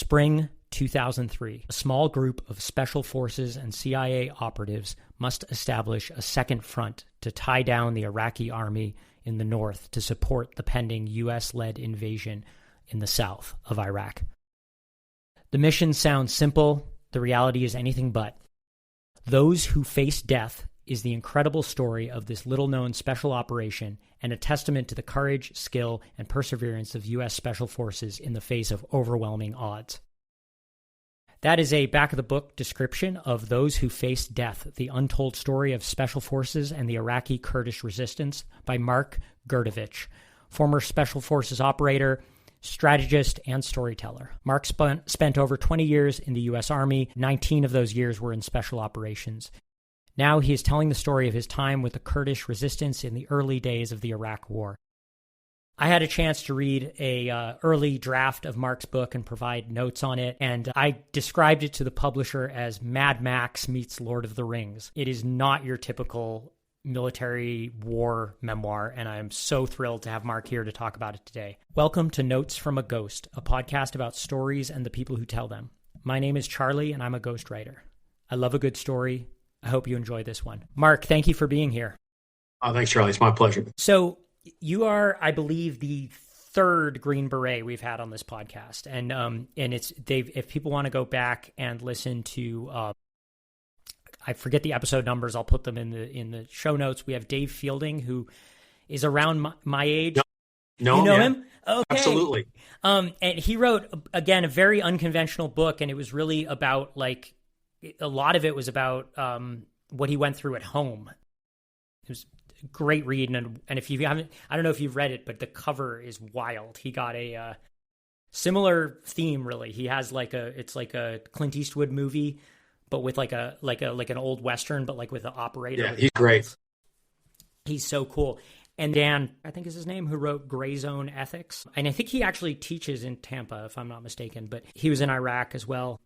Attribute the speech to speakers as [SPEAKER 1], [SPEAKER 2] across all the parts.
[SPEAKER 1] Spring 2003, a small group of special forces and CIA operatives must establish a second front to tie down the Iraqi army in the north to support the pending U.S.-led invasion in the south of Iraq. The mission sounds simple. The reality is anything but. Those Who Face Death is the incredible story of this little-known special operation and a testament to the courage, skill, and perseverance of U.S. Special Forces in the face of overwhelming odds. That is a back-of-the-book description of Those Who Face Death, the untold story of Special Forces and the Iraqi Kurdish resistance by Mark Grdovic, former Special Forces operator, strategist, and storyteller. Mark spent over 20 years in the U.S. Army. 19 of those years were in special operations. Now he is telling the story of his time with the Kurdish resistance in the early days of the Iraq War. I had a chance to read a early draft of Mark's book and provide notes on it, and I described it to the publisher as Mad Max meets Lord of the Rings. It is not your typical military war memoir, and I am so thrilled to have Mark here to talk about it today. Welcome to Notes from a Ghost, a podcast about stories and the people who tell them. My name is Charlie, and I'm a ghostwriter. I love a good story. I hope you enjoy this one. Mark, thank you for being here.
[SPEAKER 2] Oh, thanks, Charlie. It's my pleasure.
[SPEAKER 1] So you are, I believe, the third Green Beret we've had on this podcast, and if people want to go back and listen to, I forget the episode numbers. I'll put them in the show notes. We have Dave Fielding, who is around my age.
[SPEAKER 2] No,
[SPEAKER 1] you know
[SPEAKER 2] yeah.
[SPEAKER 1] him? Okay.
[SPEAKER 2] Absolutely.
[SPEAKER 1] And he wrote, again, a very unconventional book, and it was really about a lot of it was about what he went through at home. It was a great read, and if you haven't, I don't know if you've read it, but the cover is wild. He got a similar theme, really. He has it's like a Clint Eastwood movie, but with like an old Western, but like with an operator.
[SPEAKER 2] Yeah, he's great.
[SPEAKER 1] He's so cool. And Dan, I think is his name, who wrote Gray Zone Ethics. And I think he actually teaches in Tampa, if I'm not mistaken, but he was in Iraq as well.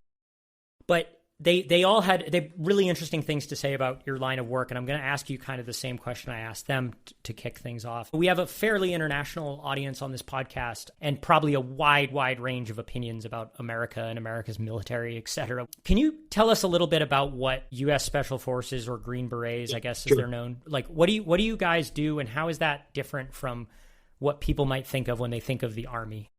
[SPEAKER 1] But they all had really interesting things to say about your line of work, and I'm going to ask you kind of the same question I asked them to kick things off. We have a fairly international audience on this podcast, and probably a wide range of opinions about America and America's military, et cetera. Can you tell us a little bit about what U.S. Special Forces, or Green Berets, I guess, as they're known? Like, what do you guys do, and how is that different from what people might think of when they think of the Army?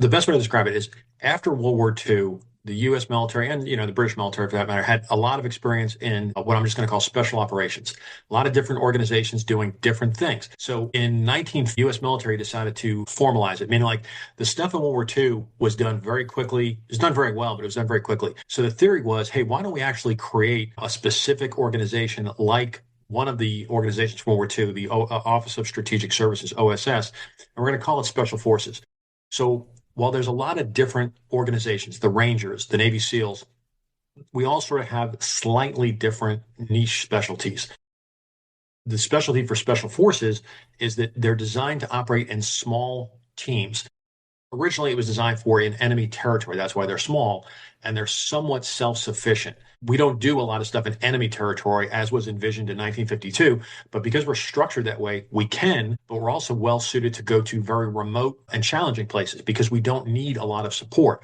[SPEAKER 2] The best way to describe it is after World War II, the U.S. military and, the British military, for that matter, had a lot of experience in what I'm just going to call special operations. A lot of different organizations doing different things. So in U.S. military decided to formalize it, meaning like the stuff in World War II was done very quickly. It was done very well, but it was done very quickly. So the theory was, hey, why don't we actually create a specific organization like one of the organizations from World War II, the Office of Strategic Services, OSS, and we're going to call it Special Forces. So while there's a lot of different organizations, the Rangers, the Navy SEALs, we all sort of have slightly different niche specialties. The specialty for Special Forces is that they're designed to operate in small teams. Originally, it was designed for in enemy territory. That's why they're small, and they're somewhat self-sufficient. We don't do a lot of stuff in enemy territory as was envisioned in 1952, but because we're structured that way, we can, but we're also well suited to go to very remote and challenging places because we don't need a lot of support.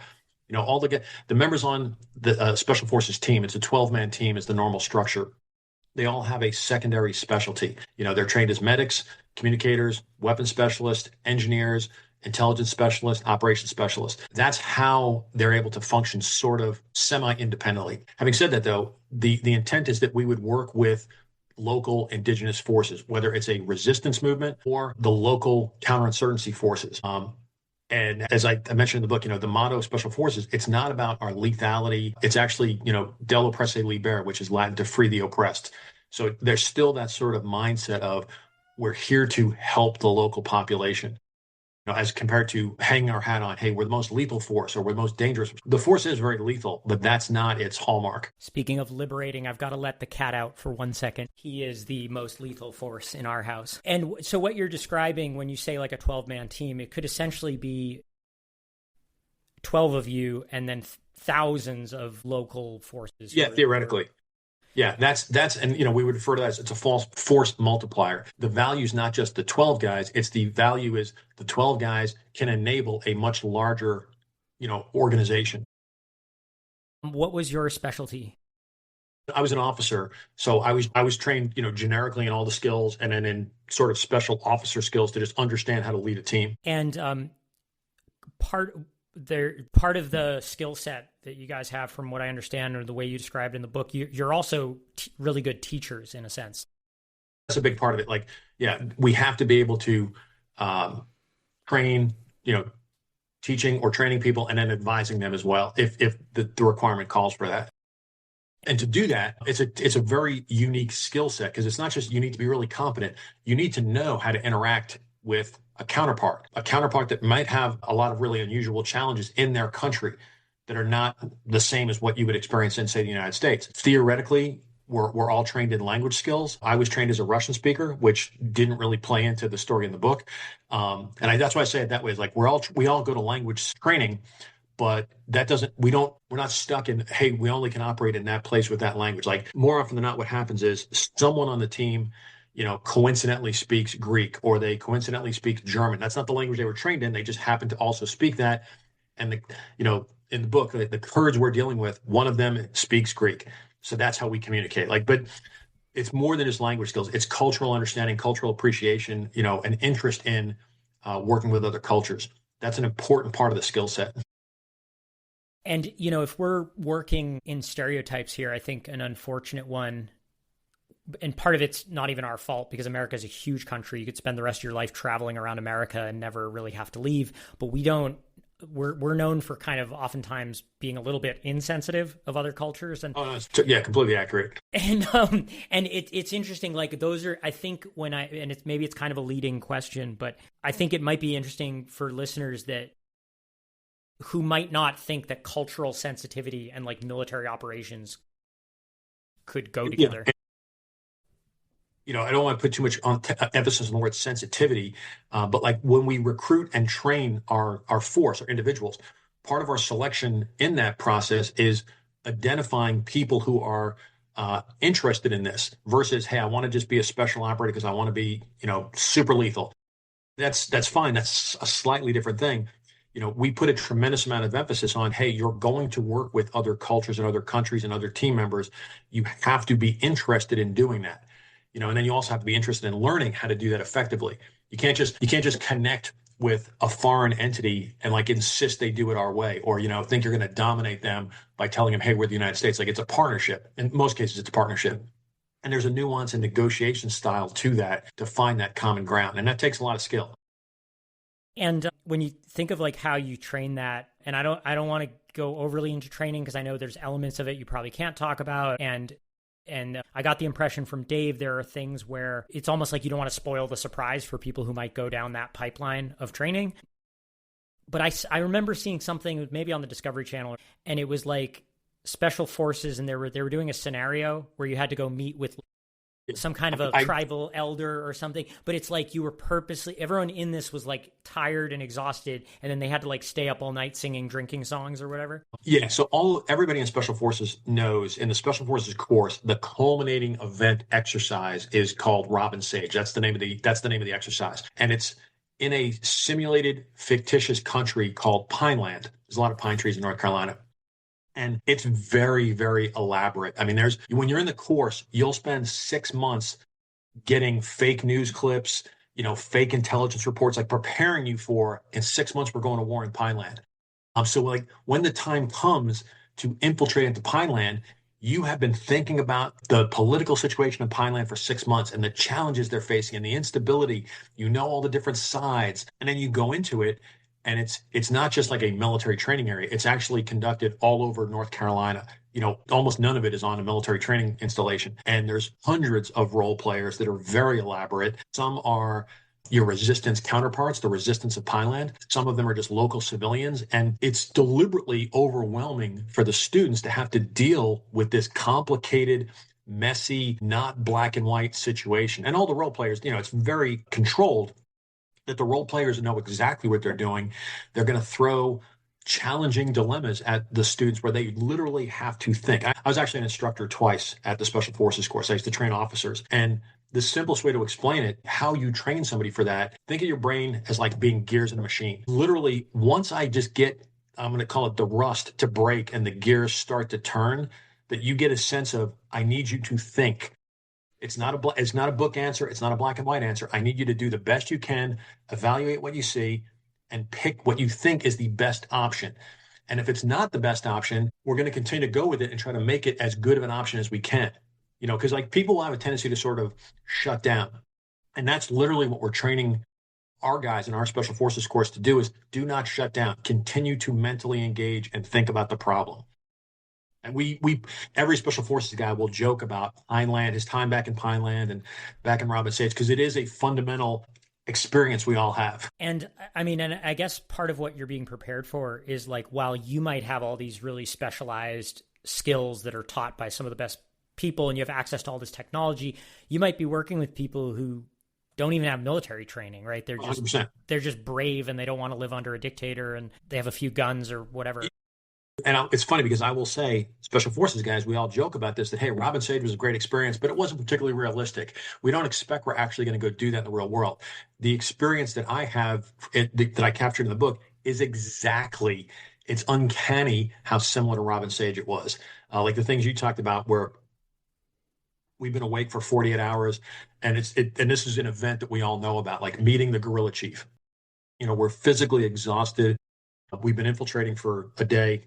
[SPEAKER 2] All the members on the Special Forces team, it's a 12-man team is the normal structure. They all have a secondary specialty. They're trained as medics, communicators, weapons specialists, engineers, intelligence specialist, operations specialist. That's how they're able to function sort of semi-independently. Having said that, though, the intent is that we would work with local indigenous forces, whether it's a resistance movement or the local counterinsurgency forces. And as I mentioned in the book, the motto of Special Forces, it's not about our lethality. It's actually, del oppresse liber, which is Latin to free the oppressed. So there's still that sort of mindset of we're here to help the local population. As compared to hanging our hat on, hey, we're the most lethal force or we're the most dangerous. The force is very lethal, but that's not its hallmark.
[SPEAKER 1] Speaking of liberating, I've got to let the cat out for 1 second. He is the most lethal force in our house. And so what you're describing when you say like a 12-man team, it could essentially be 12 of you and then thousands of local forces.
[SPEAKER 2] Yeah, theoretically. Yeah, that's and we would refer to that as it's a false force multiplier. The value is not just the 12 guys, it's the value is the 12 guys can enable a much larger, organization.
[SPEAKER 1] What was your specialty?
[SPEAKER 2] I was an officer, so I was trained, generically in all the skills, and then in sort of special officer skills to just understand how to lead a team.
[SPEAKER 1] And part part of the skill set that you guys have, from what I understand, or the way you described in the book, you're also really good teachers in a sense.
[SPEAKER 2] That's a big part of it. Like, yeah, we have to be able to train, teaching or training people and then advising them as well if the requirement calls for that. And to do that, it's a very unique skill set, because it's not just you need to be really competent. You need to know how to interact with a counterpart that might have a lot of really unusual challenges in their country that are not the same as what you would experience in, say, the United States. Theoretically, we're all trained in language skills. I was trained as a Russian speaker, which didn't really play into the story in the book. That's why I say it that way. Is like we all go to language training, but that doesn't, we're not stuck in, hey, we only can operate in that place with that language. Like, more often than not, what happens is someone on the team, coincidentally speaks Greek, or they coincidentally speak German. That's not the language they were trained in. They just happen to also speak that. And in the book, the Kurds we're dealing with, one of them speaks Greek. So that's how we communicate. But it's more than just language skills. It's cultural understanding, cultural appreciation, an interest in working with other cultures. That's an important part of the skill set.
[SPEAKER 1] And, if we're working in stereotypes here, I think an unfortunate one, and part of it's not even our fault, because America is a huge country. You could spend the rest of your life traveling around America and never really have to leave. But we're known for kind of oftentimes being a little bit insensitive of other cultures. And
[SPEAKER 2] yeah, completely accurate.
[SPEAKER 1] And it's interesting. Like, those are, I think, maybe it's kind of a leading question, but I think it might be interesting for listeners who might not think that cultural sensitivity and like military operations could go together.
[SPEAKER 2] I don't want to put too much emphasis on the word sensitivity, but like when we recruit and train our force, our individuals, part of our selection in that process is identifying people who are interested in this versus, hey, I want to just be a special operator because I want to be, super lethal. That's fine. That's a slightly different thing. We put a tremendous amount of emphasis on, hey, you're going to work with other cultures and other countries and other team members. You have to be interested in doing that. And then you also have to be interested in learning how to do that effectively. You can't just connect with a foreign entity and like insist they do it our way, or, think you're going to dominate them by telling them, hey, we're the United States. Like, it's a partnership. In most cases, it's a partnership. And there's a nuance and negotiation style to that to find that common ground. And that takes a lot of skill.
[SPEAKER 1] And when you think of like how you train that, and I don't want to go overly into training because I know there's elements of it you probably can't talk about. And I got the impression from Dave, there are things where it's almost like you don't want to spoil the surprise for people who might go down that pipeline of training. But I remember seeing something maybe on the Discovery Channel, and it was like special forces, and they were doing a scenario where you had to go meet with some kind of a tribal elder or something, but it's like you were everyone in this was like tired and exhausted, and then they had to like stay up all night singing drinking songs or whatever.
[SPEAKER 2] Yeah, so everybody in Special Forces knows in the Special Forces course, the culminating event exercise is called Robin Sage. That's the name of the exercise, and it's in a simulated fictitious country called Pineland. There's a lot of pine trees in North Carolina. And it's very, very elaborate. I mean, when you're in the course, you'll spend 6 months getting fake news clips, fake intelligence reports, like preparing you for, in 6 months, we're going to war in Pineland. So like when the time comes to infiltrate into Pineland, you have been thinking about the political situation in Pineland for 6 months and the challenges they're facing and the instability, all the different sides, and then you go into it. And it's not just like a military training area. It's actually conducted all over North Carolina. Almost none of it is on a military training installation. And there's hundreds of role players that are very elaborate. Some are your resistance counterparts, the resistance of Pineland. Some of them are just local civilians. And it's deliberately overwhelming for the students to have to deal with this complicated, messy, not black and white situation. And all the role players, it's very controlled, that the role players know exactly what they're doing. They're going to throw challenging dilemmas at the students where they literally have to think. I was actually an instructor twice at the Special Forces course. I used to train officers. And the simplest way to explain it, how you train somebody for that, think of your brain as like being gears in a machine. Literally, once I just get I'm going to call it the rust to break and the gears start to turn, that you get a sense of, I need you to think. It's not a book answer. It's not a black and white answer. I need you to do the best you can, evaluate what you see, and pick what you think is the best option. And if it's not the best option, we're going to continue to go with it and try to make it as good of an option as we can. Because like people have a tendency to sort of shut down. And that's literally what we're training our guys in our special forces course to do, is do not shut down. Continue to mentally engage and think about the problem. And we every special forces guy will joke about Pineland, his time back in Pineland and back in Robin Sage, because it is a fundamental experience we all have.
[SPEAKER 1] And I mean, and I guess part of what you're being prepared for is like, while you might have all these really specialized skills that are taught by some of the best people and you have access to all this technology, you might be working with people who don't even have military training, right? They're just
[SPEAKER 2] 100%.
[SPEAKER 1] They're just brave and they don't want to live under a dictator and they have a few guns or whatever.
[SPEAKER 2] And it's funny because I will say, special forces guys, we all joke about this, that, hey, Robin Sage was a great experience, but it wasn't particularly realistic. We don't expect we're actually going to go do that in the real world. The experience that I have, that I captured in the book, is exactly, it's uncanny how similar to Robin Sage it was. Like the things you talked about where we've been awake for 48 hours, and and this is an event that we all know about, like meeting the guerrilla chief. We're physically exhausted. We've been infiltrating for a day.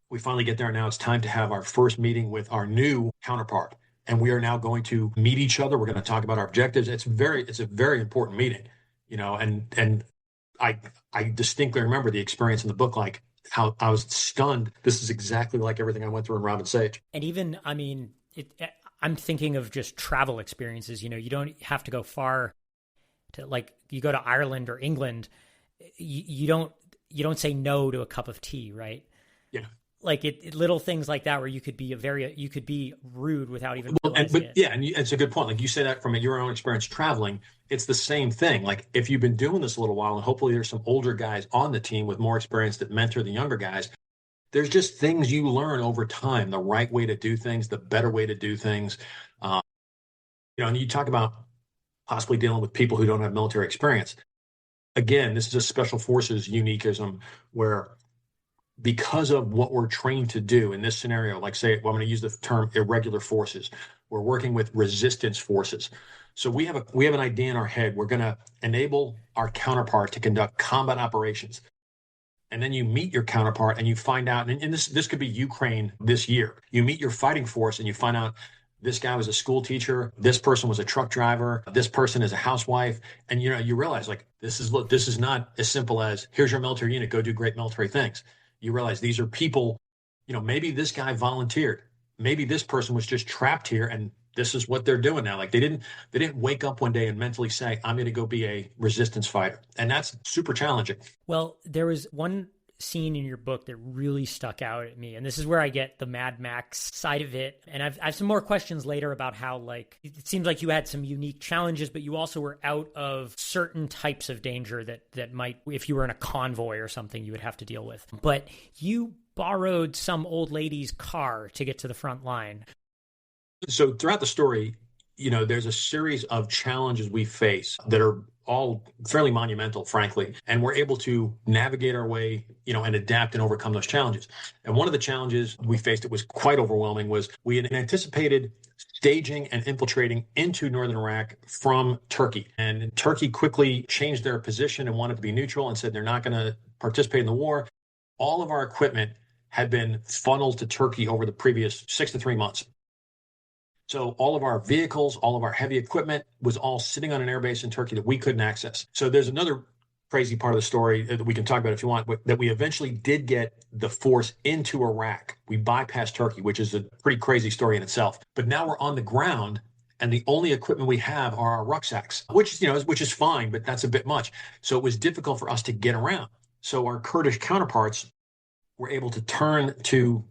[SPEAKER 2] We finally get there. Now it's time to have our first meeting with our new counterpart. And we are now going to meet each other. We're going to talk about our objectives. It's a very important meeting, and I distinctly remember the experience in the book, like how I was stunned. This is exactly like everything I went through in Robin Sage.
[SPEAKER 1] And even, I mean, I'm thinking of just travel experiences. You don't have to go far to, like, you go to Ireland or England, you don't say no to a cup of tea, right?
[SPEAKER 2] Yeah.
[SPEAKER 1] Like little things like that where you could be rude without even realizing it.
[SPEAKER 2] Yeah, and it's a good point. Like you say that from your own experience traveling, it's the same thing. Like if you've been doing this a little while, and hopefully there's some older guys on the team with more experience that mentor the younger guys, there's just things you learn over time, the right way to do things, the better way to do things. And you talk about possibly dealing with people who don't have military experience. Again, this is a special forces uniquism where, because of what we're trained to do in this scenario, like say, well, I'm going to use the term irregular forces. We're working with resistance forces. So we have an idea in our head. We're going to enable our counterpart to conduct combat operations. And then you meet your counterpart and you find out, and this could be Ukraine this year. You meet your fighting force and you find out this guy was a school teacher, this person was a truck driver, this person is a housewife, and you realize, like, this is not as simple as, here's your military unit, go do great military things. You realize these are people, maybe this guy volunteered. Maybe this person was just trapped here and this is what they're doing now. Like they didn't wake up one day and mentally say, I'm going to go be a resistance fighter. And that's super challenging.
[SPEAKER 1] Well, there was one scene in your book that really stuck out at me. And this is where I get the Mad Max side of it. And I have some more questions later about how, like, it seems like you had some unique challenges, but you also were out of certain types of danger that might, if you were in a convoy or something, you would have to deal with. But you borrowed some old lady's car to get to the front line.
[SPEAKER 2] So throughout the story, there's a series of challenges we face that are all fairly monumental, frankly, and we're able to navigate our way, and adapt and overcome those challenges. And one of the challenges we faced that was quite overwhelming was we had anticipated staging and infiltrating into northern Iraq from Turkey. And Turkey quickly changed their position and wanted to be neutral and said they're not going to participate in the war. All of our equipment had been funneled to Turkey over the previous 6 to 3 months. So all of our vehicles, all of our heavy equipment was all sitting on an airbase in Turkey that we couldn't access. So there's another crazy part of the story that we can talk about if you want, that we eventually did get the force into Iraq. We bypassed Turkey, which is a pretty crazy story in itself. But now we're on the ground, and the only equipment we have are our rucksacks, which is fine, but that's a bit much. So it was difficult for us to get around. So our Kurdish counterparts were able to turn to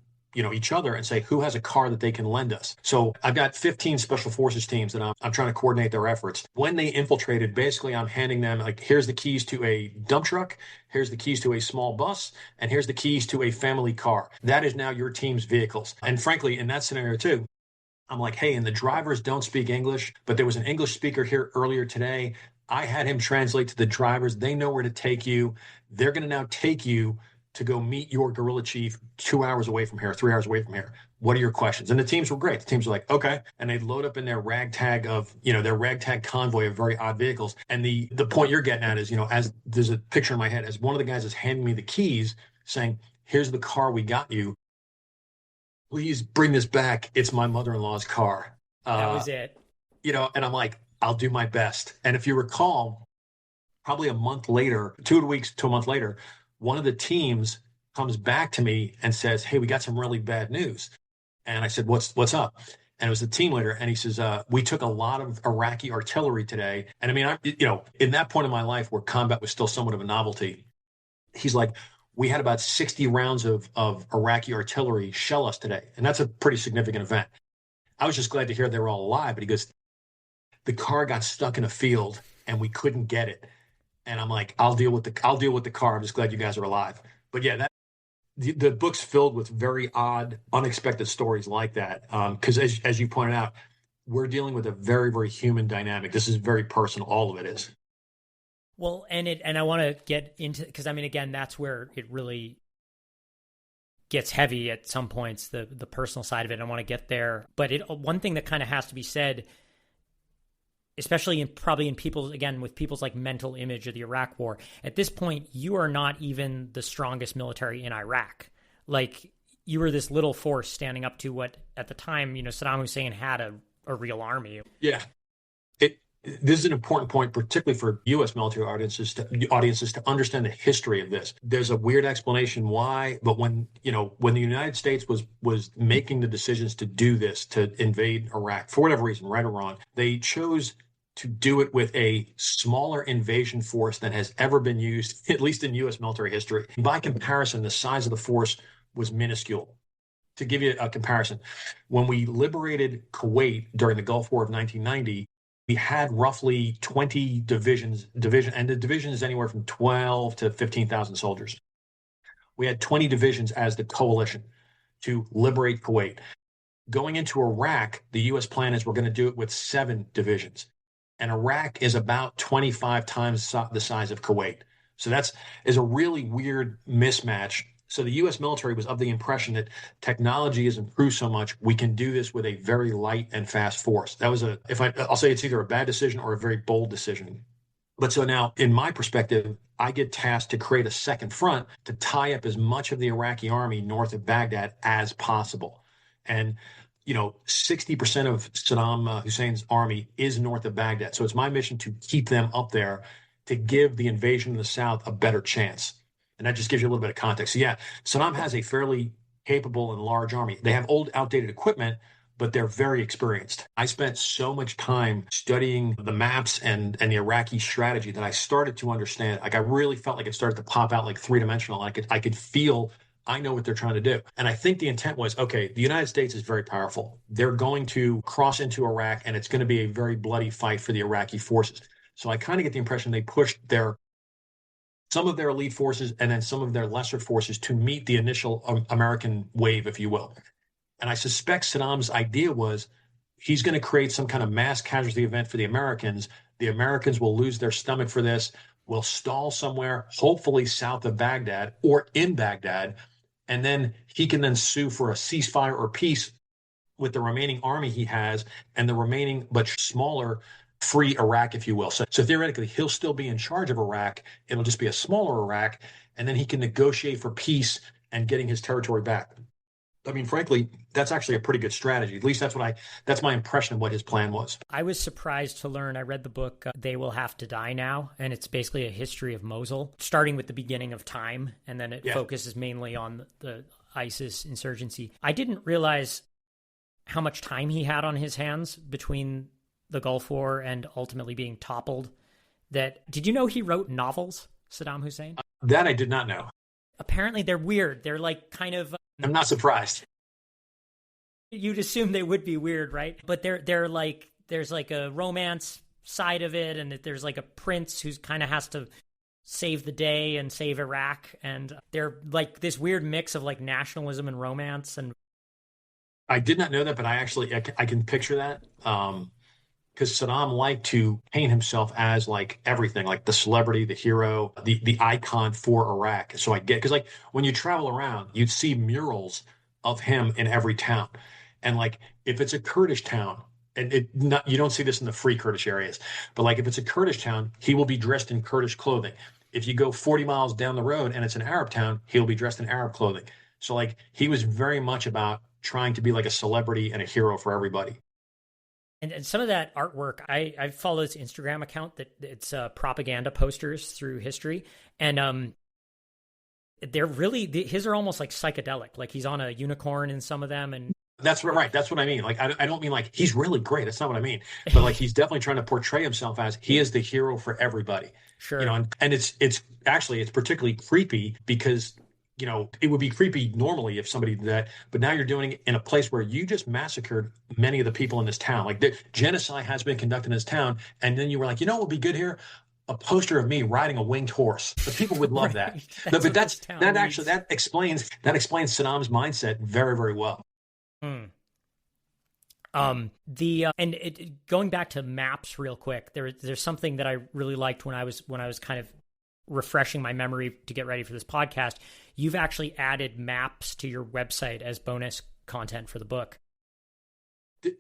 [SPEAKER 2] each other and say, who has a car that they can lend us? So I've got 15 special forces teams that I'm trying to coordinate their efforts. When they infiltrated, basically I'm handing them, like, here's the keys to a dump truck, here's the keys to a small bus, and here's the keys to a family car. That is now your team's vehicles. And frankly, in that scenario too, I'm like, hey, and the drivers don't speak English, but there was an English speaker here earlier today. I had him translate to the drivers. They know where to take you. They're going to now take you to go meet your guerrilla chief 2 hours away from here, 3 hours away from here. What are your questions? And the teams were great. The teams were like, okay. And they'd load up in their their ragtag convoy of very odd vehicles. And the point you're getting at is, as there's a picture in my head, as one of the guys is handing me the keys saying, here's the car we got you. Please bring this back. It's my mother-in-law's car.
[SPEAKER 1] That was it.
[SPEAKER 2] And I'm like, I'll do my best. And if you recall, probably a month later, 2 weeks to a month later, one of the teams comes back to me and says, hey, we got some really bad news. And I said, what's up? And it was the team leader. And he says, we took a lot of Iraqi artillery today. And I mean, in that point in my life where combat was still somewhat of a novelty, he's like, we had about 60 rounds of Iraqi artillery shell us today. And that's a pretty significant event. I was just glad to hear they were all alive. But he goes, the car got stuck in a field and we couldn't get it. And I'm like, I'll deal with the car. I'm just glad you guys are alive. But yeah, the book's filled with very odd, unexpected stories like that. Because as you pointed out, we're dealing with a very, very human dynamic. This is very personal. All of it is.
[SPEAKER 1] Well, and I want to get into, because I mean, again, that's where it really gets heavy at some points, the personal side of it. I want to get there. But one thing that kind of has to be said, especially probably in people's, again, with people's like mental image of the Iraq war, at this point, you are not even the strongest military in Iraq. Like, you were this little force standing up to what at the time, Saddam Hussein had a real army.
[SPEAKER 2] Yeah. This is an important point, particularly for U.S. military audiences to understand the history of this. There's a weird explanation why, but when the United States was making the decisions to do this, to invade Iraq, for whatever reason, right or wrong, they chose to do it with a smaller invasion force than has ever been used, at least in U.S. military history. By comparison, the size of the force was minuscule. To give you a comparison, when we liberated Kuwait during the Gulf War of 1990, we had roughly 20 divisions, and the division is anywhere from 12 to 15,000 soldiers. We had 20 divisions as the coalition to liberate Kuwait. Going into Iraq, the U.S. plan is we're going to do it with 7 divisions. And Iraq is about 25 times the size of Kuwait. So is a really weird mismatch. So the U.S. military was of the impression that technology has improved so much, we can do this with a very light and fast force. That was I'll say it's either a bad decision or a very bold decision. But so now, in my perspective, I get tasked to create a second front to tie up as much of the Iraqi army north of Baghdad as possible. And 60% of Saddam Hussein's army is north of Baghdad. So it's my mission to keep them up there to give the invasion in the south a better chance. And that just gives you a little bit of context. So yeah, Saddam has a fairly capable and large army. They have old, outdated equipment, but they're very experienced. I spent so much time studying the maps and the Iraqi strategy that I started to understand. Like, I really felt like it started to pop out like three-dimensional. I could feel, I know what they're trying to do. And I think the intent was, okay, the United States is very powerful. They're going to cross into Iraq, and it's going to be a very bloody fight for the Iraqi forces. So I kind of get the impression they pushed some of their elite forces and then some of their lesser forces to meet the initial American wave, if you will. And I suspect Saddam's idea was he's going to create some kind of mass casualty event for the Americans. The Americans will lose their stomach for this, will stall somewhere, hopefully south of Baghdad or in Baghdad, and then he can then sue for a ceasefire or peace with the remaining army he has and the remaining but smaller free Iraq, if you will. So theoretically, he'll still be in charge of Iraq. It'll just be a smaller Iraq, and then he can negotiate for peace and getting his territory back. I mean, frankly, that's actually a pretty good strategy. At least that's my impression of what his plan was.
[SPEAKER 1] I was surprised to learn, I read the book, They Will Have to Die Now, and it's basically a history of Mosul, starting with the beginning of time, and then it focuses mainly on the ISIS insurgency. I didn't realize how much time he had on his hands between the Gulf War and ultimately being toppled. Did you know he wrote novels, Saddam Hussein?
[SPEAKER 2] That I did not know.
[SPEAKER 1] Apparently they're weird. They're like kind of...
[SPEAKER 2] I'm not surprised.
[SPEAKER 1] You'd assume they would be weird, right? But they're like, there's like a romance side of it, and there's like a prince who kind of has to save the day and save Iraq, and they're like this weird mix of like nationalism and romance. And
[SPEAKER 2] I did not know that, but I can picture that. because Saddam liked to paint himself as like everything, like the celebrity, the hero, the icon for Iraq. So I get because like when you travel around, you'd see murals of him in every town, and like if it's a Kurdish town, and you don't see this in the free Kurdish areas, but like if it's a Kurdish town, he will be dressed in Kurdish clothing. If you go 40 miles down the road and it's an Arab town, he'll be dressed in Arab clothing. So like he was very much about trying to be like a celebrity and a hero for everybody.
[SPEAKER 1] And some of that artwork, I follow this Instagram account that it's propaganda posters through history, and they're really his are almost like psychedelic. Like he's on a unicorn in some of them, and
[SPEAKER 2] that's right. That's what I mean. Like I don't mean like he's really great. That's not what I mean. But like he's definitely trying to portray himself as he is the hero for everybody.
[SPEAKER 1] Sure.
[SPEAKER 2] You know, and it's actually it's particularly creepy because it would be creepy normally if somebody did that, but now you're doing it in a place where you just massacred many of the people in this town. Like the genocide has been conducted in this town, and then you were like, what would be good here? A poster of me riding a winged horse. The people would love
[SPEAKER 1] right.
[SPEAKER 2] that. But that explains Saddam's mindset very, very well.
[SPEAKER 1] Hmm. Going back to maps real quick, there's something that I really liked when I was kind of refreshing my memory to get ready for this podcast. You've actually added maps to your website as bonus content for the book.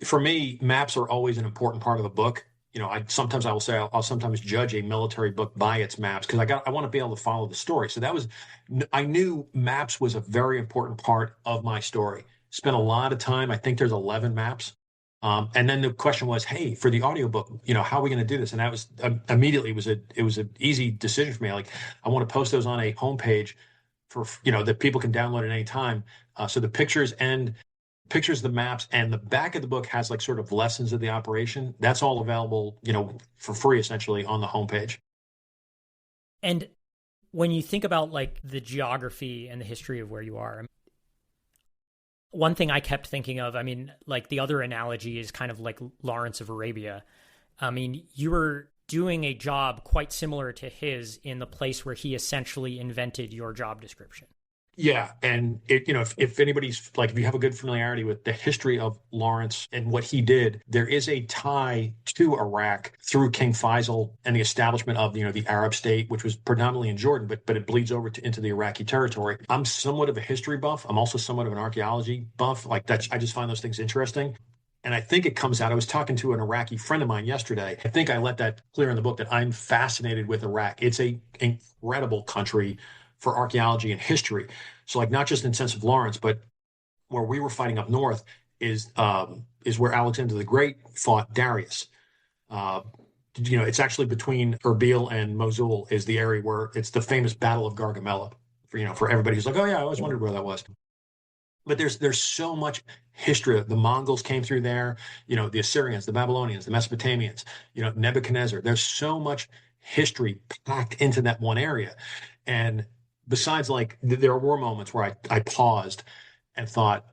[SPEAKER 2] For me, maps are always an important part of the book. I will say I'll sometimes judge a military book by its maps because I want to be able to follow the story. So I knew maps was a very important part of my story. Spent a lot of time. I think there's 11 maps. And then the question was, hey, for the audiobook, how are we going to do this? And that was immediately it was an easy decision for me. Like I want to post those on a homepage for, that people can download at any time. So the pictures, the maps, and the back of the book has like sort of lessons of the operation. That's all available, for free essentially on the homepage.
[SPEAKER 1] And when you think about like the geography and the history of where you are, one thing I kept thinking of, like the other analogy is kind of like Lawrence of Arabia. You were doing a job quite similar to his in the place where he essentially invented your job description.
[SPEAKER 2] Yeah. And if anybody's like, if you have a good familiarity with the history of Lawrence and what he did, there is a tie to Iraq through King Faisal and the establishment of, the Arab state, which was predominantly in Jordan, but it bleeds over into the Iraqi territory. I'm somewhat of a history buff. I'm also somewhat of an archaeology buff. Like that, I just find those things interesting. And I think it comes out. I was talking to an Iraqi friend of mine yesterday. I think I let that clear in the book that I'm fascinated with Iraq. It's an incredible country for archaeology and history. So like not just in sense of Lawrence, but where we were fighting up north is where Alexander the Great fought Darius. It's actually between Erbil and Mosul is the area where it's the famous Battle of Gargamella. For everybody who's like, oh yeah, I always wondered where that was. But there's so much history. The Mongols came through there, the Assyrians, the Babylonians, the Mesopotamians, Nebuchadnezzar. There's so much history packed into that one area. And besides, like, there were moments where I paused and thought,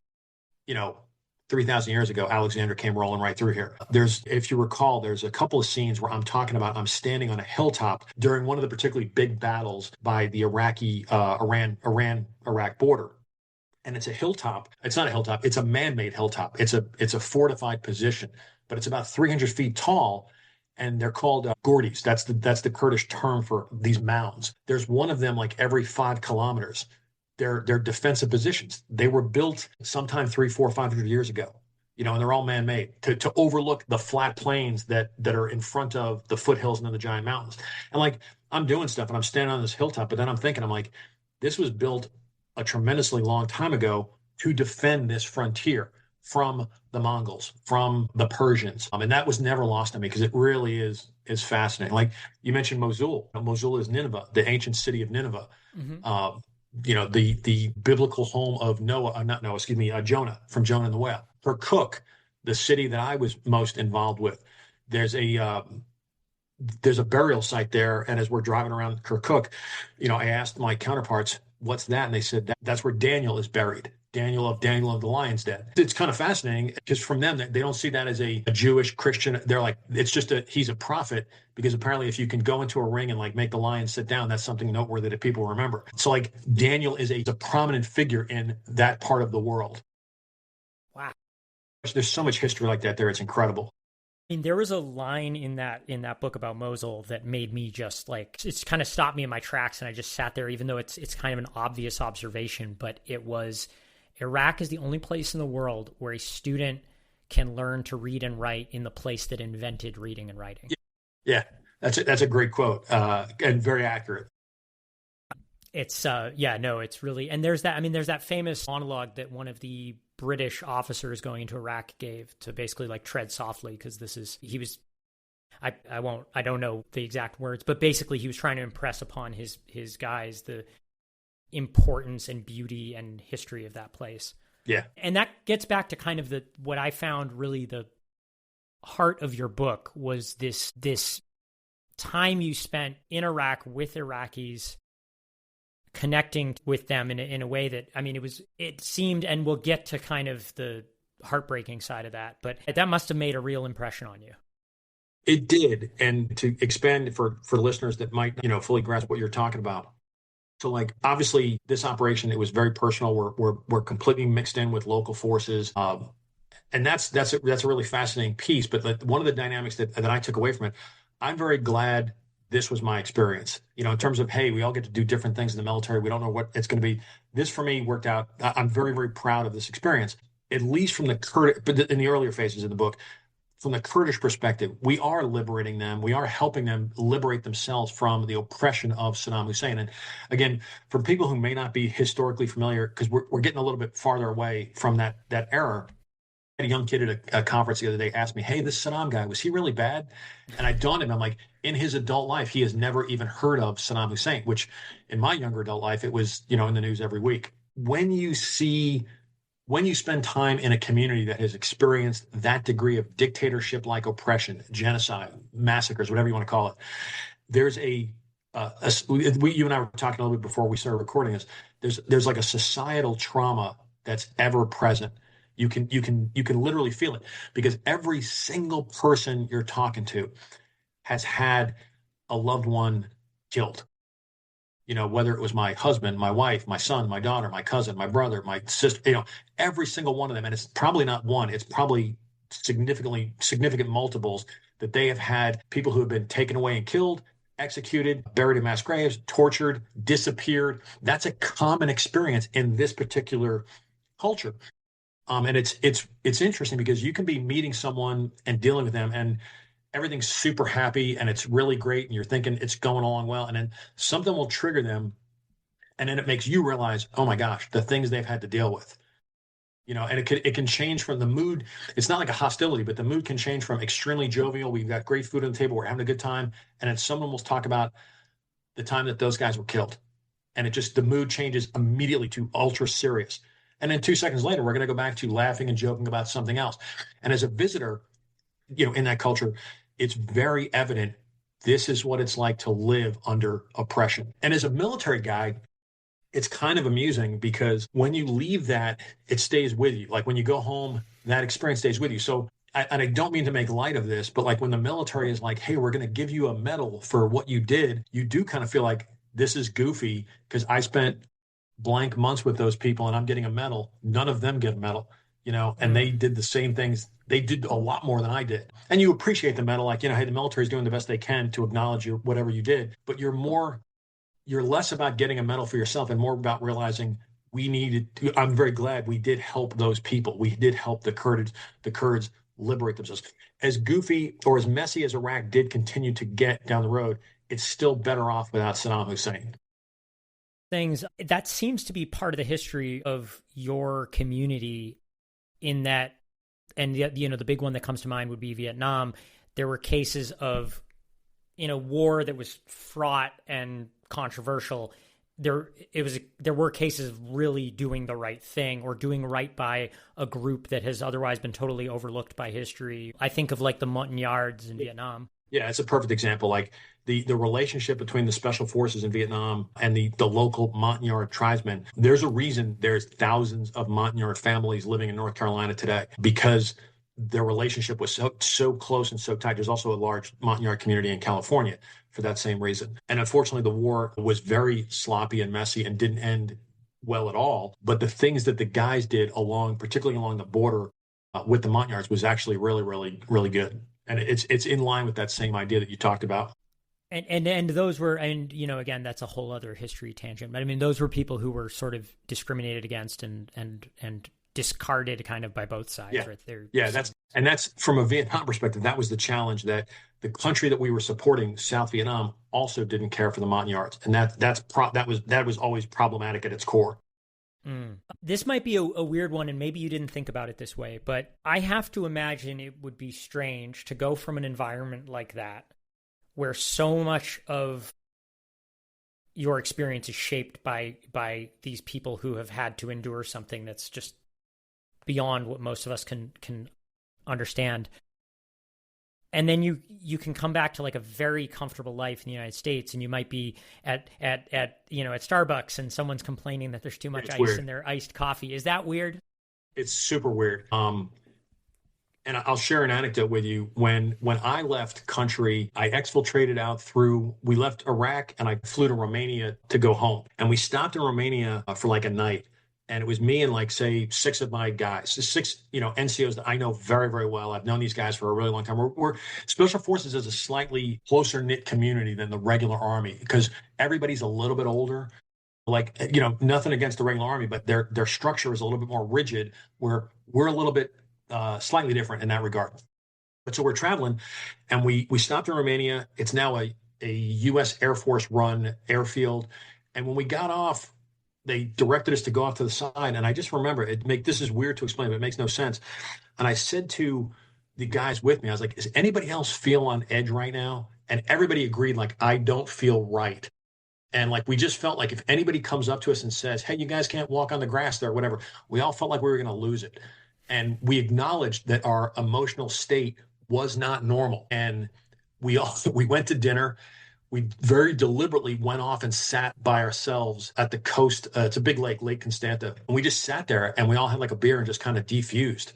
[SPEAKER 2] 3,000 years ago, Alexander came rolling right through here. If you recall, there's a couple of scenes where I'm talking about I'm standing on a hilltop during one of the particularly big battles by the Iraqi Iran-Iraq border. And it's a hilltop. It's not a hilltop. It's a man-made hilltop. It's a fortified position, but it's about 300 feet tall. And they're called Gordis. That's the Kurdish term for these mounds. There's one of them like every 5 kilometers. They're defensive positions. They were built sometime 300, 400, 500 years ago. And they're all man-made to overlook the flat plains that are in front of the foothills and then the giant mountains. And like I'm doing stuff and I'm standing on this hilltop, but then I'm thinking, I'm like, this was built a tremendously long time ago to defend this frontier from the Mongols, from the Persians. And that was never lost on me because it really is fascinating. Like you mentioned Mosul. Mosul is Nineveh, the ancient city of Nineveh. Mm-hmm. The biblical home of Jonah, from Jonah and the whale. Kirkuk, the city that I was most involved with, there's a burial site there. And as we're driving around Kirkuk, I asked my counterparts, what's that? And they said that's where Daniel is buried. Daniel of the Lion's Den. It's kind of fascinating because from them, they don't see that as a Jewish Christian. They're like, it's just he's a prophet because apparently if you can go into a ring and like make the lion sit down, that's something noteworthy that people remember. So like Daniel is a prominent figure in that part of the world.
[SPEAKER 1] Wow.
[SPEAKER 2] There's so much history like that there. It's incredible.
[SPEAKER 1] I mean, there was a line in that book about Mosul that made me just like, it's kind of stopped me in my tracks, and I just sat there, even though it's kind of an obvious observation. But it was, Iraq is the only place in the world where a student can learn to read and write in the place that invented reading and writing.
[SPEAKER 2] Yeah, that's a great quote, and very accurate.
[SPEAKER 1] It's yeah, no, it's really, and there's that, I mean, there's that famous monologue that one of the British officers going into Iraq gave to basically like tread softly, because he was, I don't know the exact words, but basically he was trying to impress upon his guys the importance and beauty and history of that place.
[SPEAKER 2] Yeah.
[SPEAKER 1] And that gets back to kind of what I found really the heart of your book was this time you spent in Iraq with Iraqis, connecting with them in a way that, I mean, it seemed, and we'll get to kind of the heartbreaking side of that, but that must have made a real impression on you.
[SPEAKER 2] It did. And to expand for listeners that might, fully grasp what you're talking about. So like, obviously this operation, it was very personal. We're completely mixed in with local forces. And that's a really fascinating piece. But like, one of the dynamics that I took away from it, I'm very glad this was my experience, in terms of, hey, we all get to do different things in the military. We don't know what it's going to be. This for me worked out. I'm very, very proud of this experience, at least from but in the earlier phases of the book, from the Kurdish perspective, we are liberating them. We are helping them liberate themselves from the oppression of Saddam Hussein. And again, for people who may not be historically familiar, because we're getting a little bit farther away from that era. A young kid at a conference the other day asked me, hey, this Saddam guy, was he really bad? And I dawned on him, I'm like, in his adult life, he has never even heard of Saddam Hussein, which in my younger adult life, it was, in the news every week. When you spend time in a community that has experienced that degree of dictatorship-like oppression, genocide, massacres, whatever you want to call it, there's you and I were talking a little bit before we started recording this, there's like a societal trauma that's ever present. You can literally feel it, because every single person you're talking to has had a loved one killed. Whether it was my husband, my wife, my son, my daughter, my cousin, my brother, my sister, every single one of them. And it's probably not one, it's probably significant multiples that they have had people who have been taken away and killed, executed, buried in mass graves, tortured, disappeared. That's a common experience in this particular culture. And it's interesting because you can be meeting someone and dealing with them, and everything's super happy and it's really great, and you're thinking it's going along well, and then something will trigger them, and then it makes you realize, oh my gosh, the things they've had to deal with. And it can change from the mood. It's not like a hostility, but the mood can change from extremely jovial, we've got great food on the table, we're having a good time, and then someone will talk about the time that those guys were killed, and the mood changes immediately to ultra serious. And then 2 seconds later, we're going to go back to laughing and joking about something else. And as a visitor, in that culture, it's very evident this is what it's like to live under oppression. And as a military guy, it's kind of amusing, because when you leave that, it stays with you. Like when you go home, that experience stays with you. So, and I don't mean to make light of this, but like when the military is like, hey, we're going to give you a medal for what you did, you do kind of feel like this is goofy because I spent blank months with those people and I'm getting a medal. None of them get a medal, and they did the same things. They did a lot more than I did. And you appreciate the medal, like, hey, the military is doing the best they can to acknowledge whatever you did, but you're less about getting a medal for yourself and more about realizing I'm very glad we did help those people. We did help the Kurds liberate themselves. As goofy or as messy as Iraq did continue to get down the road, it's still better off without Saddam Hussein.
[SPEAKER 1] Things that seems to be part of the history of your community, in that, and the big one that comes to mind would be Vietnam. There were cases of, in a war that was fraught and controversial, there were cases of really doing the right thing, or doing right by a group that has otherwise been totally overlooked by history. I think of like the Montagnards in Vietnam.
[SPEAKER 2] Yeah, it's a perfect example. Like the relationship between the special forces in Vietnam and the local Montagnard tribesmen. There's a reason there's thousands of Montagnard families living in North Carolina today, because their relationship was so close and so tight. There's also a large Montagnard community in California for that same reason. And unfortunately, the war was very sloppy and messy and didn't end well at all. But the things that the guys did particularly along the border with the Montagnards, was actually really, really, really good. And it's in line with that same idea that you talked about.
[SPEAKER 1] And those were, and again, that's a whole other history tangent, but I mean those were people who were sort of discriminated against and discarded kind of by both sides,
[SPEAKER 2] Yeah.
[SPEAKER 1] right there.
[SPEAKER 2] Yeah, that's from a Vietnam perspective, that was the challenge, that the country that we were supporting, South Vietnam, also didn't care for the Montagnards. And that was always problematic at its core.
[SPEAKER 1] This might be a weird one, and maybe you didn't think about it this way, but I have to imagine it would be strange to go from an environment like that, where so much of your experience is shaped by these people who have had to endure something that's just beyond what most of us can understand. And then you can come back to like a very comfortable life in the United States, and you might be at Starbucks, and someone's complaining that there's too much
[SPEAKER 2] It's
[SPEAKER 1] ice
[SPEAKER 2] weird.
[SPEAKER 1] in their iced coffee. Is that weird?
[SPEAKER 2] It's super weird. And I'll share an anecdote with you. When I left country, I exfiltrated out through. We left Iraq, and I flew to Romania to go home. And we stopped in Romania for like a night, and it was me and like say six of my guys, six NCOs that I know very very well. I've known these guys for a really long time. We're Special Forces is a slightly closer knit community than the regular Army because everybody's a little bit older. Like nothing against the regular Army, but their structure is a little bit more rigid. Where we're a little bit slightly different in that regard. But so we're traveling, and we stopped in Romania. It's now a U.S. Air Force run airfield, and when we got off, they directed us to go off to the side. And I just remember this is weird to explain, but it makes no sense. And I said to the guys with me, I was like, "Is anybody else feel on edge right now?" And everybody agreed, like, I don't feel right. And like we just felt like if anybody comes up to us and says, "Hey, you guys can't walk on the grass there," or whatever, we all felt like we were going to lose it. And we acknowledged that our emotional state was not normal. And we went to dinner. We very deliberately went off and sat by ourselves at the coast. It's a big lake, Lake Constanta. And we just sat there and we all had like a beer and just kind of defused.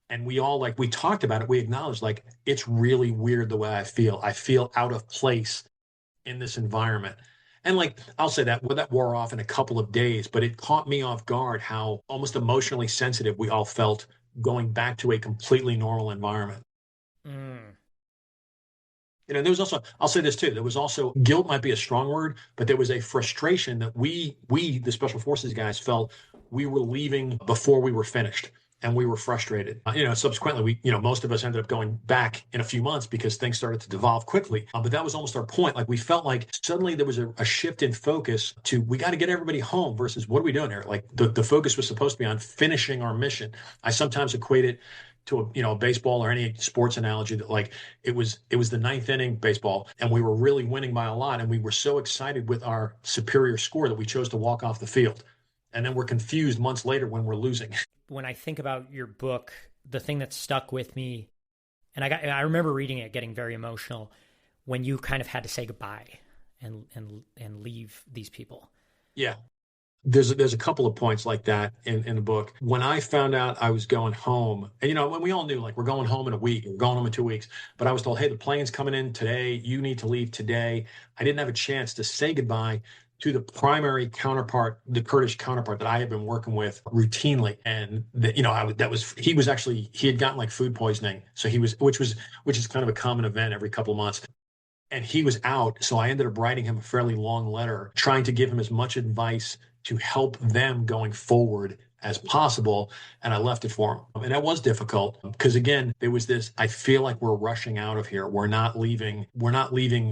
[SPEAKER 2] And we all we talked about it. We acknowledged like, it's really weird the way I feel. I feel out of place in this environment. And like I'll say that that wore off in a couple of days, but it caught me off guard how almost emotionally sensitive we all felt going back to a completely normal environment.
[SPEAKER 1] Mm.
[SPEAKER 2] There was also, I'll say this too, there was also guilt might be a strong word, but there was a frustration that the Special Forces guys felt we were leaving before we were finished. And we were frustrated. Subsequently, most of us ended up going back in a few months because things started to devolve quickly. But that was almost our point. Like we felt like suddenly there was a shift in focus to we got to get everybody home versus what are we doing here? Like the focus was supposed to be on finishing our mission. I sometimes equate it to a baseball or any sports analogy that like it was the ninth inning baseball and we were really winning by a lot and we were so excited with our superior score that we chose to walk off the field. And then we're confused months later when we're losing.
[SPEAKER 1] When I think about your book, the thing that stuck with me, and I remember reading it, getting very emotional, when you kind of had to say goodbye and leave these people.
[SPEAKER 2] Yeah. There's a couple of points like that in the book. When I found out I was going home, and when we all knew like we're going home in a week, we're going home in 2 weeks, but I was told, hey, the plane's coming in today. You need to leave today. I didn't have a chance to say goodbye to the primary counterpart, the Kurdish counterpart that I had been working with routinely. And he had gotten like food poisoning. So which is kind of a common event every couple of months. And he was out. So I ended up writing him a fairly long letter, trying to give him as much advice to help them going forward as possible. And I left it for him. And that was difficult because again, there was this, I feel like we're rushing out of here. We're not leaving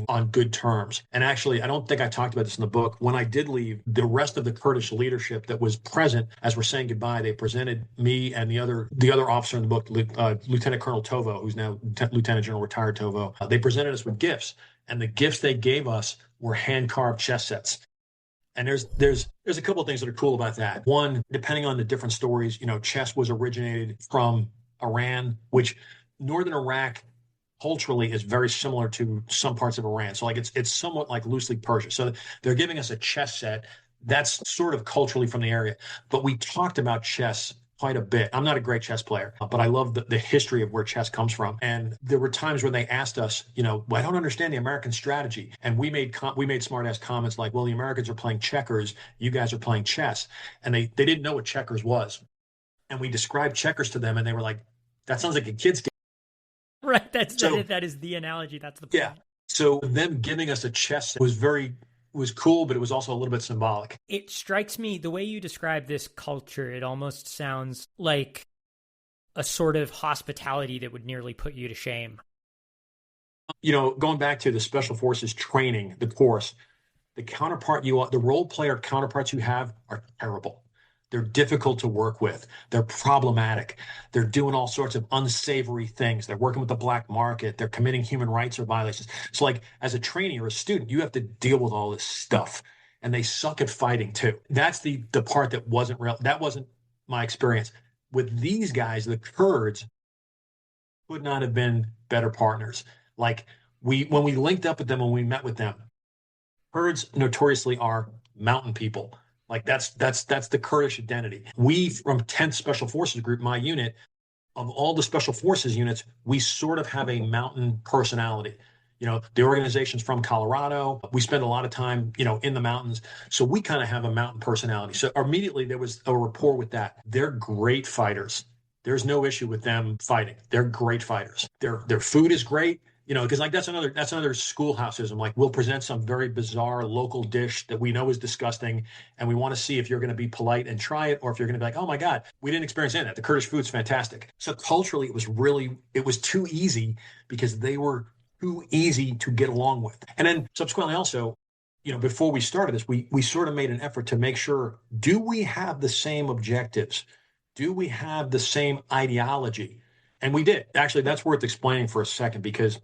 [SPEAKER 2] on good terms. And actually, I don't think I talked about this in the book. When I did leave, the rest of the Kurdish leadership that was present as we're saying goodbye, they presented me and the other officer in the book, Lieutenant Colonel Tovo, who's now Lieutenant General retired Tovo. They presented us with gifts. And the gifts they gave us were hand-carved chess sets. And there's a couple of things that are cool about that. One, depending on the different stories, chess was originated from Iran, which northern Iraq culturally is very similar to some parts of Iran. So like it's somewhat like loosely Persia. So they're giving us a chess set that's sort of culturally from the area. But we talked about chess quite a bit. I'm not a great chess player, but I love the history of where chess comes from. And there were times when they asked us, well, I don't understand the American strategy. And we made smart ass comments like, well, the Americans are playing checkers. You guys are playing chess. And they didn't know what checkers was. And we described checkers to them and they were like, that sounds like a kid's game.
[SPEAKER 1] Right.
[SPEAKER 2] So
[SPEAKER 1] That is the analogy. That's the
[SPEAKER 2] yeah,
[SPEAKER 1] point.
[SPEAKER 2] so them giving us a chess was cool, but it was also a little bit symbolic.
[SPEAKER 1] It strikes me the way you describe this culture, it almost sounds like a sort of hospitality that would nearly put you to shame.
[SPEAKER 2] Going back to the special forces training, the course, the role player counterparts you have are terrible. They're difficult to work with. They're problematic. They're doing all sorts of unsavory things. They're working with the black market. They're committing human rights or violations. So, like, as a trainee or a student, you have to deal with all this stuff, and they suck at fighting too. That's the part that wasn't real. That wasn't my experience with these guys. The Kurds could not have been better partners. Like, when we linked up with them, when we met with them, Kurds notoriously are mountain people. Like, that's the Kurdish identity. We from 10th Special Forces Group, my unit, of all the special forces units, we sort of have a mountain personality. The organization's from Colorado. We spend a lot of time, in the mountains. So we kind of have a mountain personality. So immediately there was a rapport with that. They're great fighters. There's no issue with them fighting. They're great fighters. Their food is great. Because like that's another schoolhouseism. Like, we'll present some very bizarre local dish that we know is disgusting, and we want to see if you're going to be polite and try it, or if you're going to be like, oh my God, we didn't experience any of that. The Kurdish food's fantastic. So culturally, it was too easy because they were too easy to get along with. And then subsequently also, before we started this, we sort of made an effort to make sure, do we have the same objectives? Do we have the same ideology? And we did. Actually, that's worth explaining for a second, because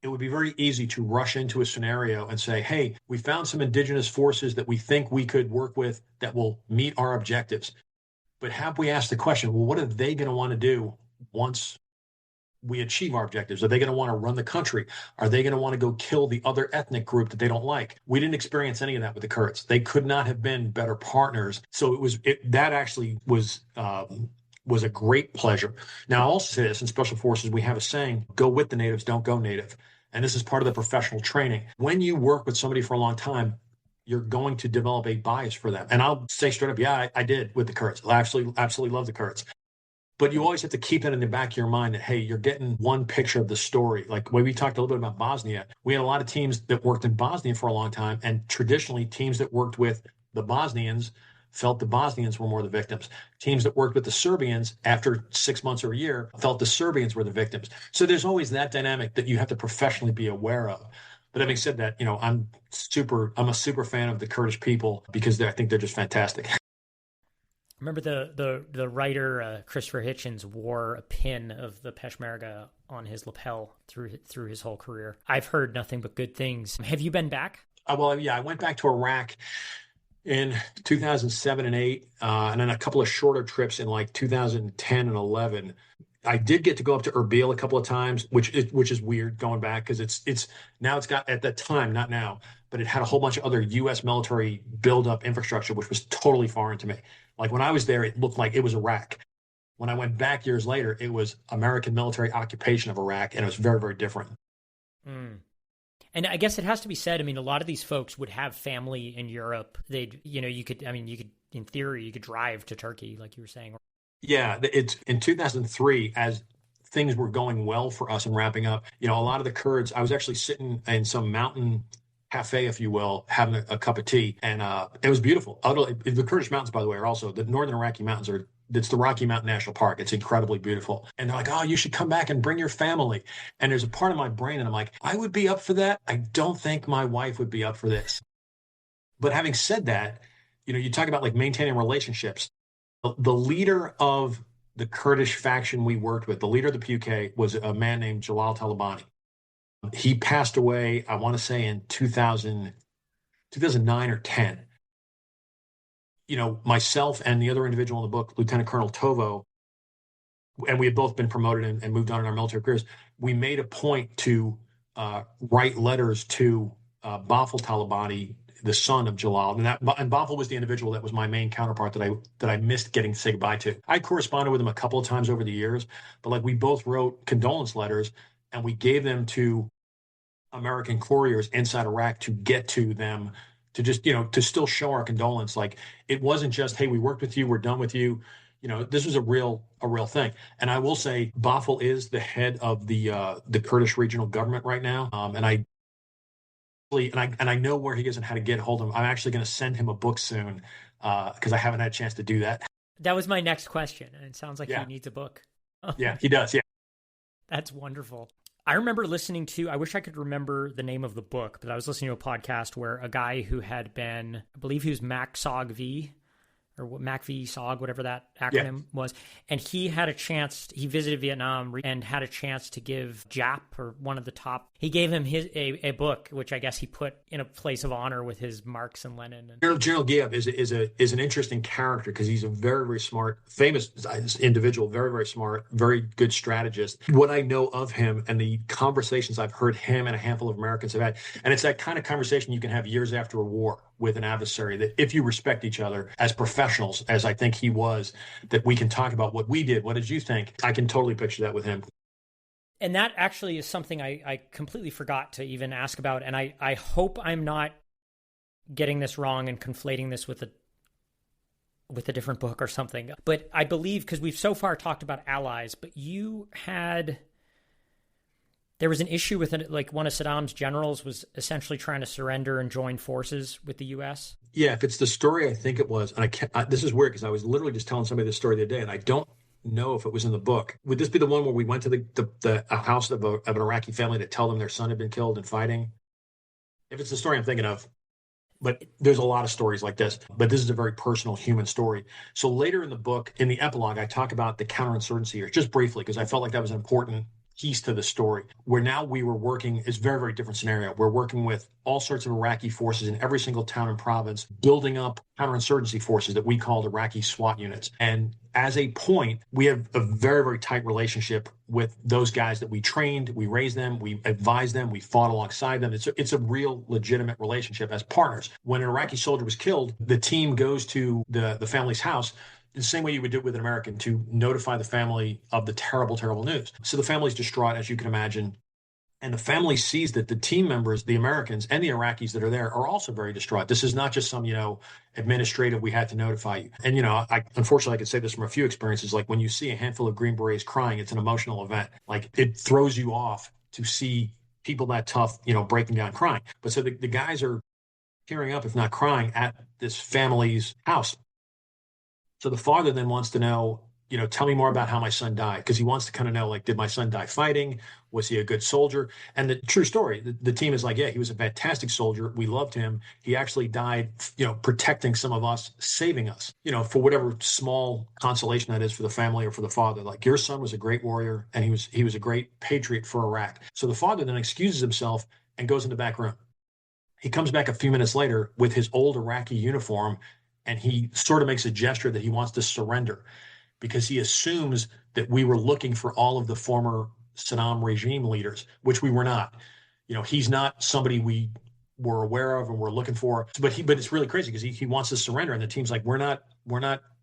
[SPEAKER 2] it would be very easy to rush into a scenario and say, hey, we found some indigenous forces that we think we could work with that will meet our objectives. But have we asked the question, well, what are they going to want to do once we achieve our objectives? Are they going to want to run the country? Are they going to want to go kill the other ethnic group that they don't like? We didn't experience any of that with the Kurds. They could not have been better partners. So that actually was a great pleasure. Now, I'll also say this: in Special Forces, we have a saying, go with the natives, don't go native. And this is part of the professional training. When you work with somebody for a long time, you're going to develop a bias for them. And I'll say straight up, yeah, I did with the Kurds. I absolutely love the Kurds. But you always have to keep it in the back of your mind that, hey, you're getting one picture of the story. Like, when we talked a little bit about Bosnia, we had a lot of teams that worked in Bosnia for a long time. And traditionally, teams that worked with the Bosnians felt the Bosnians were more the victims. Teams that worked with the Serbians after 6 months or a year felt the Serbians were the victims. So there's always that dynamic that you have to professionally be aware of. But having said that, I'm a super fan of the Kurdish people, because I think they're just fantastic.
[SPEAKER 1] Remember the writer Christopher Hitchens wore a pin of the Peshmerga on his lapel through his whole career. I've heard nothing but good things. Have you been back?
[SPEAKER 2] Well, yeah, I went back to Iraq in 2007 and 8, and then a couple of shorter trips in like 2010 and 11. I did get to go up to Erbil a couple of times, which is weird going back, because it's now, it's got, at that time, not now, but it had a whole bunch of other U.S. military buildup infrastructure, which was totally foreign to me. Like, when I was there, it looked like it was Iraq. When I went back years later, it was American military occupation of Iraq, and it was very, very different.
[SPEAKER 1] Mm. And I guess it has to be said, I mean, a lot of these folks would have family in Europe. You could, in theory, you could drive to Turkey, like you were saying.
[SPEAKER 2] Yeah, it's in 2003, as things were going well for us and wrapping up. A lot of the Kurds, I was actually sitting in some mountain cafe, if you will, having a cup of tea, and it was beautiful. The Kurdish mountains, by the way, are also the northern Iraqi mountains. It's the Rocky Mountain National Park. It's incredibly beautiful. And they're like, oh, you should come back and bring your family. And there's a part of my brain, and I'm like, I would be up for that. I don't think my wife would be up for this. But having said that, you talk about like maintaining relationships. The leader of the Kurdish faction we worked with, the leader of the PUK, was a man named Jalal Talabani. He passed away, I want to say, in 2009 or 10. Myself and the other individual in the book, Lieutenant Colonel Tovo, and we had both been promoted and moved on in our military careers. We made a point to write letters to Bafel Talabani, the son of Jalal, and Bafel was the individual that was my main counterpart that I missed getting to say goodbye to. I corresponded with him a couple of times over the years, but like, we both wrote condolence letters, and we gave them to American couriers inside Iraq to get to them, to just, to still show our condolence. Like, it wasn't just, hey, we worked with you, we're done with you. This was a real thing. And I will say, Bothell is the head of the Kurdish regional government right now. And I know where he is and how to get hold of him. I'm actually going to send him a book soon because I haven't had a chance to do that.
[SPEAKER 1] That was my next question, and it sounds like
[SPEAKER 2] Yeah.
[SPEAKER 1] he needs a book.
[SPEAKER 2] Yeah, he does. Yeah.
[SPEAKER 1] That's wonderful. I remember listening to, I wish I could remember the name of the book, but I was listening to a podcast where a guy who had been, I believe he was MacSog V, or MacV-SOG, whatever that acronym was. And he had a chance, he visited Vietnam and had a chance to give Jap, or one of the top, he gave him a book, which I guess he put in a place of honor with his Marx and Lenin.
[SPEAKER 2] General Giab is an interesting character because he's a very, very smart, famous individual, very, very smart, very good strategist. What I know of him and the conversations I've heard him and a handful of Americans have had, and it's that kind of conversation you can have years after a war with an adversary, that if you respect each other as professionals, as I think he was, that we can talk about what we did. What did you think? I can totally picture that with him.
[SPEAKER 1] And that actually is something I completely forgot to even ask about. And I hope I'm not getting this wrong and conflating this with a different book or something. But I believe, because we've so far talked about allies, but there was an issue with it, like one of Saddam's generals was essentially trying to surrender and join forces with the U.S.
[SPEAKER 2] Yeah, if it's the story, I think it was. And this is weird because I was literally just telling somebody this story the other day, and I don't know if it was in the book. Would this be the one where we went to a house of an Iraqi family to tell them their son had been killed in fighting? If it's the story I'm thinking of. But there's a lot of stories like this, but this is a very personal human story. So later in the book, in the epilogue, I talk about the counterinsurgency here, just briefly, because I felt like that was an important piece to the story, where now we were working, is very, very different scenario. We're working with all sorts of Iraqi forces in every single town and province, building up counterinsurgency forces that we called Iraqi SWAT units. And as a point, we have a very, very tight relationship with those guys that we trained, we raised them, we advised them, we fought alongside them. It's a real legitimate relationship as partners. When an Iraqi soldier was killed, the team goes to the family's house the same way you would do it with an American, to notify the family of the terrible, terrible news. So the family's distraught, as you can imagine. And the family sees that the team members, the Americans and the Iraqis that are there, are also very distraught. This is not just some, administrative, we had to notify you. And, unfortunately, I could say this from a few experiences. Like when you see a handful of Green Berets crying, it's an emotional event. Like it throws you off to see people that tough, breaking down crying. But so the guys are tearing up, if not crying, at this family's house. So the father then wants to know, tell me more about how my son died, because he wants to kind of know, like, did my son die fighting? Was he a good soldier? And the true story, the team is like, yeah, he was a fantastic soldier. We loved him. He actually died, protecting some of us, saving us, for whatever small consolation that is for the family or for the father. Like, your son was a great warrior and he was a great patriot for Iraq. So the father then excuses himself and goes in the back room. He comes back a few minutes later with his old Iraqi uniform, and he sort of makes a gesture that he wants to surrender, because he assumes that we were looking for all of the former Saddam regime leaders, which we were not. He's not somebody we were aware of and we're looking for. But it's really crazy because he wants to surrender, and the team's like, we're not.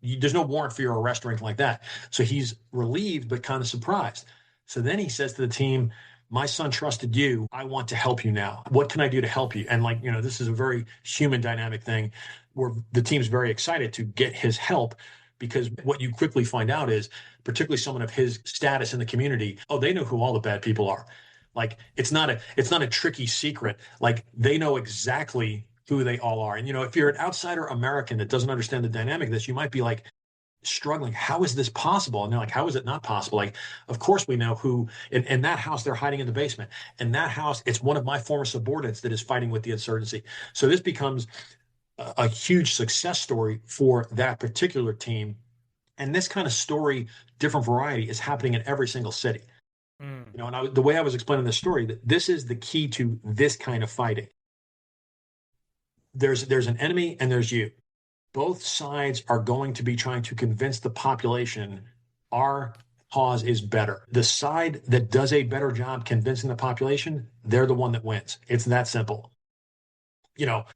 [SPEAKER 2] There's no warrant for your arrest or anything like that. So he's relieved but kind of surprised. So then he says to the team, my son trusted you. I want to help you now. What can I do to help you? And this is a very human dynamic thing where the team's very excited to get his help, because what you quickly find out is, particularly someone of his status in the community, they know who all the bad people are. Like, it's not a tricky secret. Like, they know exactly who they all are. And, if you're an outsider American that doesn't understand the dynamic of this, you might be like, struggling. How is this possible? And they're like, how is it not possible? Like, of course we know who in that house, they're hiding in the basement. In that house, it's one of my former subordinates that is fighting with the insurgency. So this becomes a huge success story for that particular team. And this kind of story, different variety, is happening in every single city. And the way I was explaining this story, that this is the key to this kind of fighting. There's an enemy and there's you. Both sides are going to be trying to convince the population our cause is better. The side that does a better job convincing the population, they're the one that wins. It's that simple.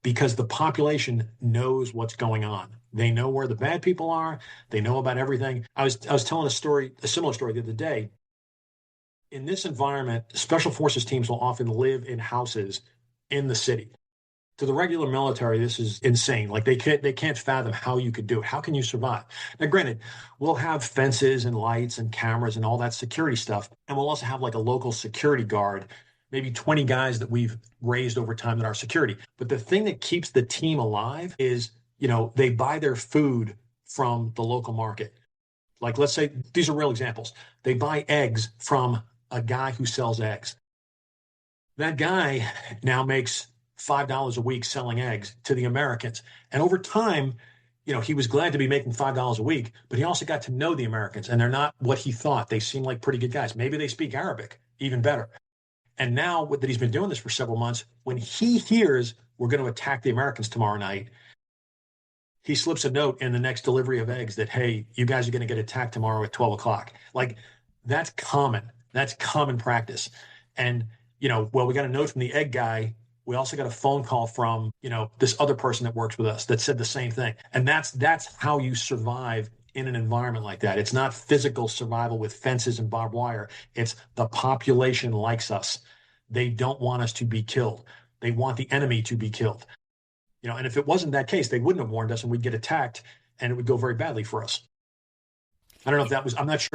[SPEAKER 2] Because the population knows what's going on. They know where the bad people are. They know about everything. I was telling a similar story the other day. In this environment, special forces teams will often live in houses in the city. To the regular military, this is insane. Like they can't fathom how you could do it. How can you survive? Now, granted, we'll have fences and lights and cameras and all that security stuff, and we'll also have like a local security guard, maybe 20 guys that we've raised over time that are security. But the thing that keeps the team alive is, they buy their food from the local market. Like, let's say these are real examples. They buy eggs from a guy who sells eggs. That guy now makes $5 a week selling eggs to the Americans. And over time, he was glad to be making $5 a week, but he also got to know the Americans, and they're not what he thought. They seem like pretty good guys. Maybe they speak Arabic, even better. And now that he's been doing this for several months, when he hears we're going to attack the Americans tomorrow night, he slips a note in the next delivery of eggs that, hey, you guys are going to get attacked tomorrow at 12 o'clock. Like, that's common. That's common practice. And, well, we got a note from the egg guy. We also got a phone call from, this other person that works with us that said the same thing. And that's how you survive in an environment like that. It's not physical survival with fences and barbed wire. It's the population likes us. They don't want us to be killed. They want the enemy to be killed. And if it wasn't that case, they wouldn't have warned us and we'd get attacked and it would go very badly for us. I don't know if that was, I'm not sure.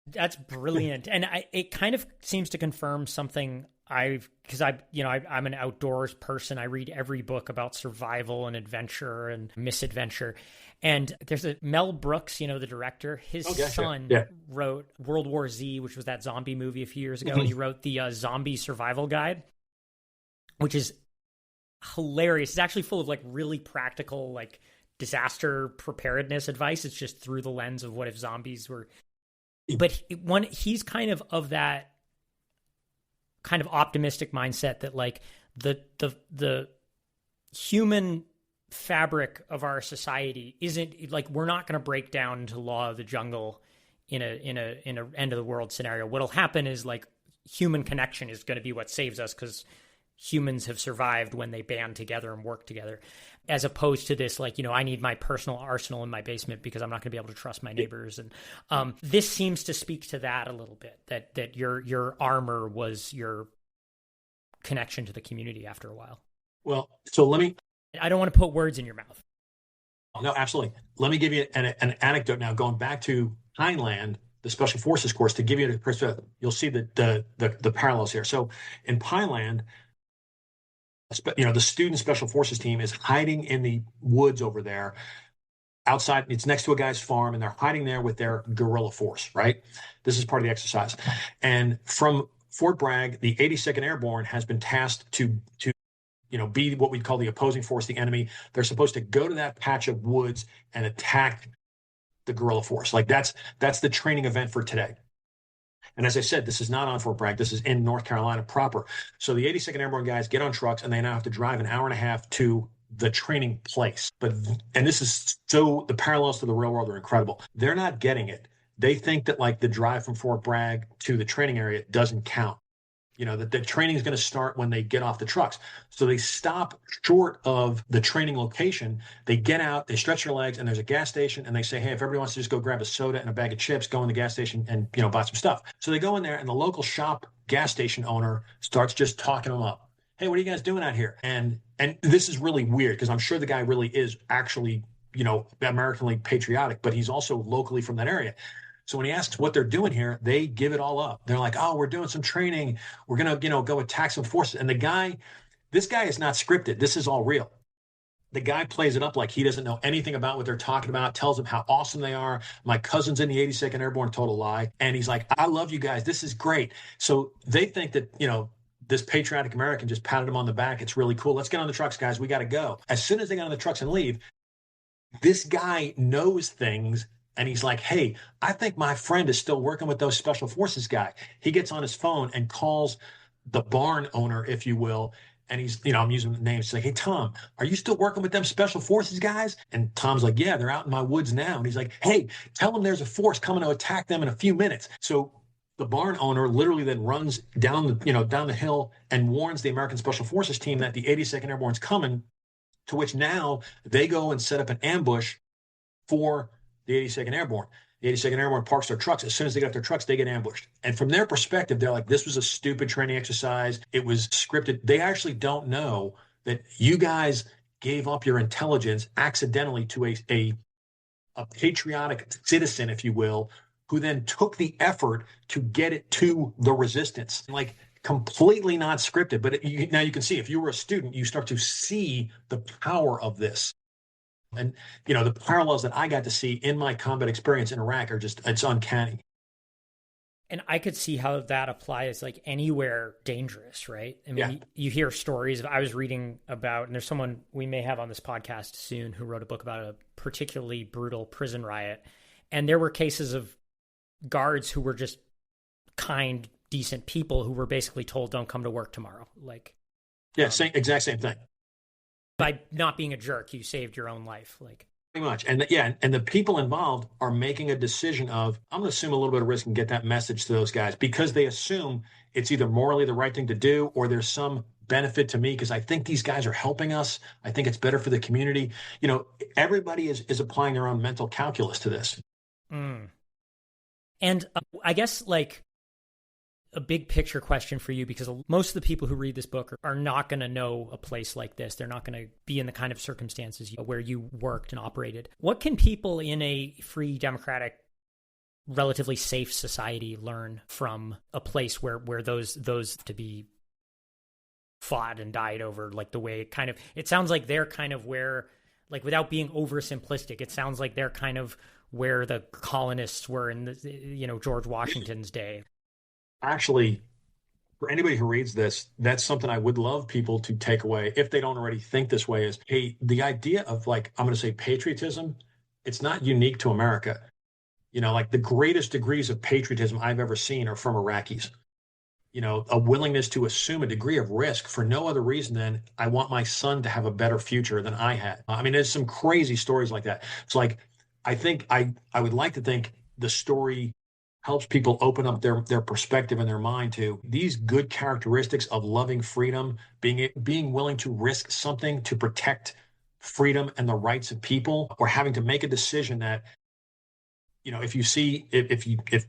[SPEAKER 1] That's brilliant. And it kind of seems to confirm something I'm an outdoors person. I read every book about survival and adventure and misadventure. And there's Mel Brooks, the director, his son wrote World War Z, which was that zombie movie a few years ago. And he wrote the Zombie Survival Guide, which is hilarious. It's actually full of like really practical, like disaster preparedness advice. It's just through the lens of what if zombies were. But he's kind of that kind of optimistic mindset that like the human fabric of our society isn't like, we're not going to break down into law of the jungle in a end of the world scenario. What'll happen is like human connection is going to be what saves us, because humans have survived when they band together and work together, as opposed to this, like, I need my personal arsenal in my basement because I'm not going to be able to trust my neighbors. And this seems to speak to that a little bit, that your armor was your connection to the community after a while.
[SPEAKER 2] Well, so
[SPEAKER 1] I don't want to put words in your mouth.
[SPEAKER 2] No, absolutely. Let me give you an anecdote now, going back to Heinland, the Special Forces course, to give you a perspective. You'll see the parallels here. So in Pineland, the student Special Forces team is hiding in the woods over there outside. It's next to a guy's farm, and they're hiding there with their guerrilla force, right? This is part of the exercise. And from Fort Bragg, the 82nd Airborne has been tasked to be what we call the opposing force, the enemy. They're supposed to go to that patch of woods and attack the guerrilla force. Like that's the training event for today. And as I said, this is not on Fort Bragg. This is in North Carolina proper. So the 82nd Airborne guys get on trucks, and they now have to drive an hour and a half to the training place. And this is the parallels to the real world are incredible. They're not getting it. They think that like the drive from Fort Bragg to the training area doesn't count. That the training is going to start when they get off the trucks. So they stop short of the training location. They get out, they stretch their legs, and there's a gas station, and they say, hey, if everybody wants to just go grab a soda and a bag of chips, go in the gas station and, buy some stuff. So they go in there, and the local shop gas station owner starts just talking them up. Hey, what are you guys doing out here? And this is really weird, because I'm sure the guy really is actually, Americanly patriotic, but he's also locally from that area. So when he asks what they're doing here, they give it all up. They're like, oh, we're doing some training. We're going to, go attack some forces. And this guy is not scripted. This is all real. The guy plays it up like he doesn't know anything about what they're talking about, tells them how awesome they are. My cousin's in the 82nd Airborne, total lie. And he's like, I love you guys. This is great. So they think that, this patriotic American just patted him on the back. It's really cool. Let's get on the trucks, guys. We got to go. As soon as they get on the trucks and leave, this guy knows things. And he's like, hey, I think my friend is still working with those Special Forces guy. He gets on his phone and calls the barn owner, if you will. And he's, I'm using the names. He's like, hey, Tom, are you still working with them Special Forces guys? And Tom's like, yeah, they're out in my woods now. And he's like, hey, tell them there's a force coming to attack them in a few minutes. So the barn owner literally then runs down the hill and warns the American Special Forces team that the 82nd Airborne's coming, to which now they go and set up an ambush for the 82nd Airborne. The 82nd Airborne parks their trucks. As soon as they get off their trucks, they get ambushed. And from their perspective, they're like, this was a stupid training exercise. It was scripted. They actually don't know that you guys gave up your intelligence accidentally to a patriotic citizen, if you will, who then took the effort to get it to the resistance. Like completely not scripted. But now you can see, if you were a student, you start to see the power of this. And, the parallels that I got to see in my combat experience in Iraq are just, it's uncanny.
[SPEAKER 1] And I could see how that applies like anywhere dangerous, right? I mean, you hear stories. I was reading about, and there's someone we may have on this podcast soon who wrote a book about a particularly brutal prison riot. And there were cases of guards who were just kind, decent people who were basically told, don't come to work tomorrow. Like,
[SPEAKER 2] exact same thing.
[SPEAKER 1] By not being a jerk, you saved your own life. Like,
[SPEAKER 2] pretty much. And and the people involved are making a decision of, I'm going to assume a little bit of risk and get that message to those guys, because they assume it's either morally the right thing to do, or there's some benefit to me because I think these guys are helping us. I think it's better for the community. Everybody is applying their own mental calculus to this.
[SPEAKER 1] And I guess like a big picture question for you, because most of the people who read this book are not going to know a place like this. They're not going to be in the kind of circumstances where you worked and operated. What can people in a free, democratic, relatively safe society learn from a place where those to be fought and died over, like the way it sounds like they're kind of where, like without being oversimplistic, it sounds like they're kind of where the colonists were in the, George Washington's day.
[SPEAKER 2] Actually, for anybody who reads this, that's something I would love people to take away, if they don't already think this way, is, hey, the idea of, like, I'm going to say patriotism, it's not unique to America. Like the greatest degrees of patriotism I've ever seen are from Iraqis. A willingness to assume a degree of risk for no other reason than I want my son to have a better future than I had. I mean, there's some crazy stories like that. It's like, I think I would like to think the story helps people open up their perspective and their mind to these good characteristics of loving freedom, being willing to risk something to protect freedom and the rights of people, or having to make a decision that, if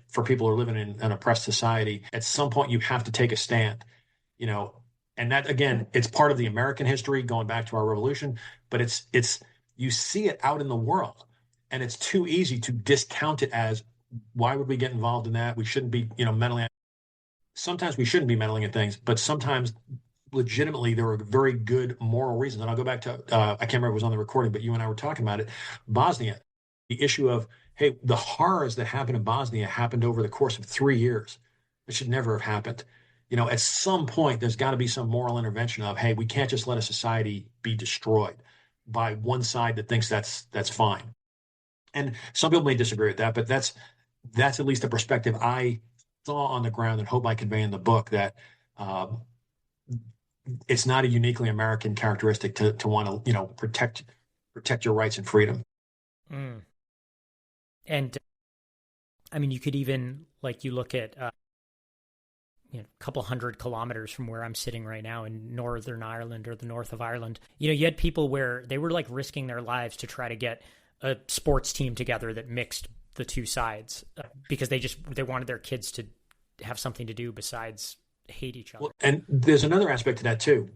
[SPEAKER 2] for people who are living in an oppressed society, at some point you have to take a stand, and that, again, it's part of the American history going back to our revolution, but it's you see it out in the world, and it's too easy to discount it as, why would we get involved in that? We shouldn't be, meddling. Sometimes we shouldn't be meddling in things, but sometimes legitimately there are very good moral reasons. And I'll go back to, I can't remember if it was on the recording, but you and I were talking about it. Bosnia, the issue of, hey, the horrors that happened in Bosnia happened over the course of 3 years. It should never have happened. At some point, there's got to be some moral intervention of, hey, we can't just let a society be destroyed by one side that thinks that's fine. And some people may disagree with that, but that's at least a perspective I saw on the ground and hope I convey in the book, that it's not a uniquely American characteristic to want to, protect your rights and freedom.
[SPEAKER 1] And I mean, you could even, like, you look at a couple 100 kilometers from where I'm sitting right now in Northern Ireland, or the north of Ireland, you had people where they were like risking their lives to try to get a sports team together that mixed the two sides, because they wanted their kids to have something to do besides hate each other.
[SPEAKER 2] Well, and there's another aspect to that too,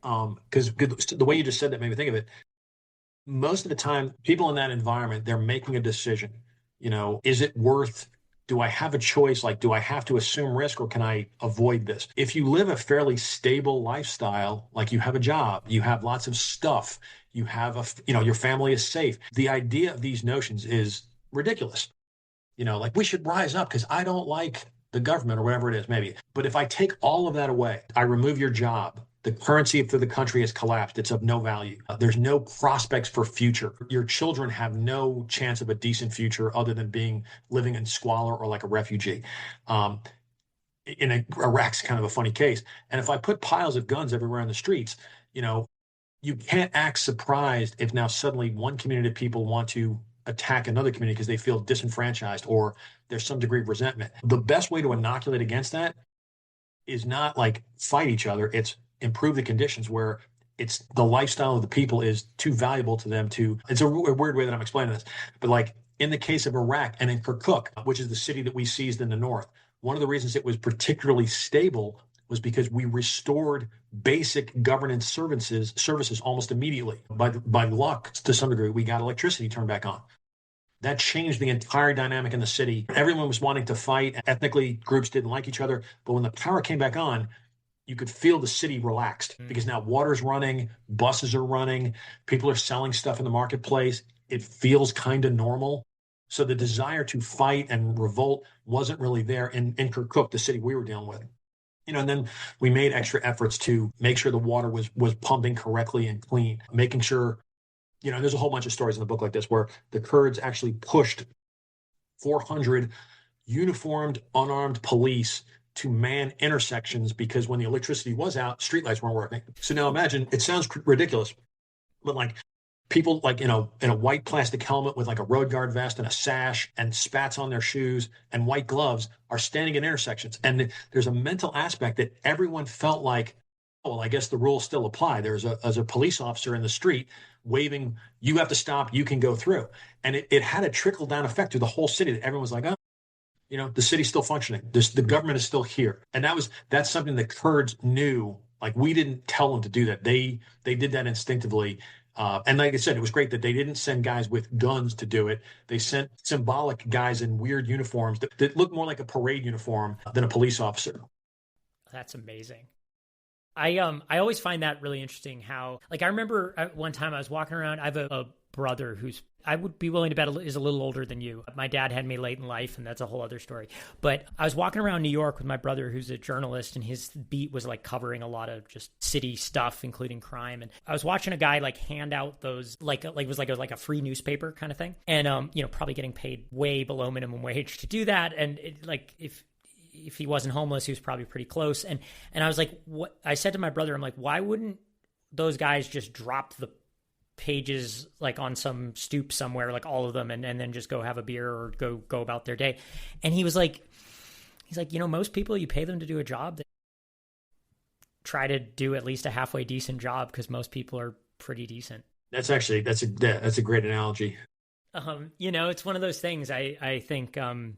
[SPEAKER 2] because the way you just said that made me think of it. Most of the time, people in that environment, they're making a decision. Is it worth? Do I have a choice? Like, do I have to assume risk, or can I avoid this? If you live a fairly stable lifestyle, like you have a job, you have lots of stuff, you have your family is safe. The idea of these notions is ridiculous. Like, we should rise up because I don't like the government, or whatever it is, maybe. But if I take all of that away, I remove your job, the currency for the country has collapsed. It's of no value. There's no prospects for future. Your children have no chance of a decent future other than living in squalor or like a refugee. Iraq's kind of a funny case. And if I put piles of guns everywhere in the streets, you can't act surprised if now suddenly one community of people want to attack another community because they feel disenfranchised, or there's some degree of resentment. The best way to inoculate against that is not like fight each other. It's improve the conditions where it's the lifestyle of the people is too valuable to them to, it's a weird way that I'm explaining this, but like in the case of Iraq and in Kirkuk, which is the city that we seized in the north, one of the reasons it was particularly stable was because we restored basic governance services almost immediately. By luck, to some degree, we got electricity turned back on. That changed the entire dynamic in the city. Everyone was wanting to fight. Ethnically, groups didn't like each other. But when the power came back on, you could feel the city relaxed because now water's running, buses are running, people are selling stuff in the marketplace. It feels kind of normal. So the desire to fight and revolt wasn't really there in Kirkuk, the city we were dealing with. And then we made extra efforts to make sure the water was pumping correctly and clean, making sure, there's a whole bunch of stories in the book like this where the Kurds actually pushed 400 uniformed, unarmed police to man intersections because when the electricity was out, streetlights weren't working. So now imagine, it sounds ridiculous, but like people like in a white plastic helmet with like a road guard vest and a sash and spats on their shoes and white gloves are standing in intersections. And there's a mental aspect that everyone felt like, oh, well, I guess the rules still apply. There's a police officer in the street waving, you have to stop, you can go through. And it had a trickle down effect through the whole city that everyone was like, oh, the city's still functioning. The government is still here. And that's something the Kurds knew. Like we didn't tell them to do that. They did that instinctively. And like I said, it was great that they didn't send guys with guns to do it. They sent symbolic guys in weird uniforms that looked more like a parade uniform than a police officer.
[SPEAKER 1] That's amazing. I always find that really interesting how, like, I remember one time I was walking around. I have a brother who's, I would be willing to bet is a little older than you. My dad had me late in life, and that's a whole other story. But I was walking around New York with my brother, who's a journalist, and his beat was like covering a lot of just city stuff, including crime. And I was watching a guy like hand out those it was like a free newspaper kind of thing, and probably getting paid way below minimum wage to do that. And if he wasn't homeless, he was probably pretty close. And I was like, what? I said to my brother, I'm like, why wouldn't those guys just drop the pages like on some stoop somewhere, like all of them, and then just go have a beer or go about their day? And he's like, most people, you pay them to do a job, that try to do at least a halfway decent job, because most people are pretty decent.
[SPEAKER 2] That's a great analogy.
[SPEAKER 1] It's one of those things I think, and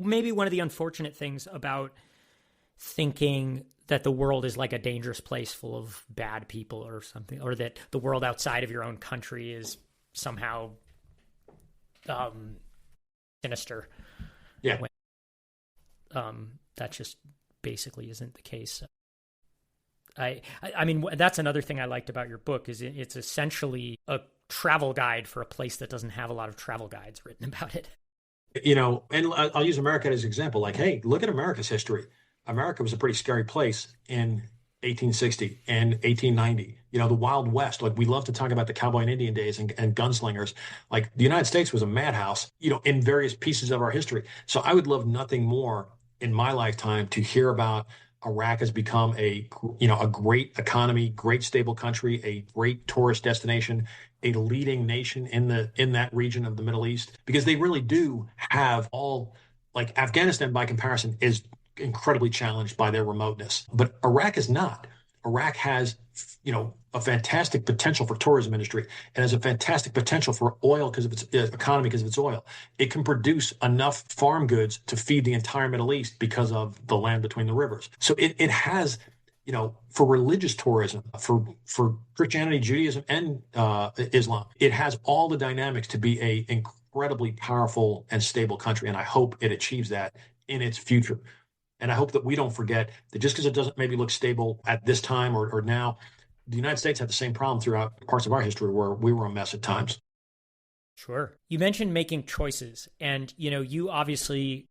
[SPEAKER 1] maybe one of the unfortunate things about thinking that the world is like a dangerous place full of bad people or something, or that the world outside of your own country is somehow sinister.
[SPEAKER 2] Yeah.
[SPEAKER 1] That just basically isn't the case. I mean, that's another thing I liked about your book is it's essentially a travel guide for a place that doesn't have a lot of travel guides written about it.
[SPEAKER 2] And I'll use America as an example. Like, hey, look at America's history. America was a pretty scary place in 1860 and 1890. The Wild West. Like, we love to talk about the cowboy and Indian days and gunslingers. Like, the United States was a madhouse, in various pieces of our history. So I would love nothing more in my lifetime to hear about Iraq has become a great economy, great stable country, a great tourist destination, a leading nation in that region of the Middle East, because they really do have all, like, Afghanistan by comparison is incredibly challenged by their remoteness, but Iraq is not. Iraq has, a fantastic potential for tourism industry and has a fantastic potential for oil because of its economy, because of its oil. It can produce enough farm goods to feed the entire Middle East because of the land between the rivers. So it has, for religious tourism, for Christianity, Judaism, and Islam, it has all the dynamics to be a incredibly powerful and stable country. And I hope it achieves that in its future. And I hope that we don't forget that just because it doesn't maybe look stable at this time or now, the United States had the same problem throughout parts of our history where we were a mess at times.
[SPEAKER 1] Sure. You mentioned making choices, and, you obviously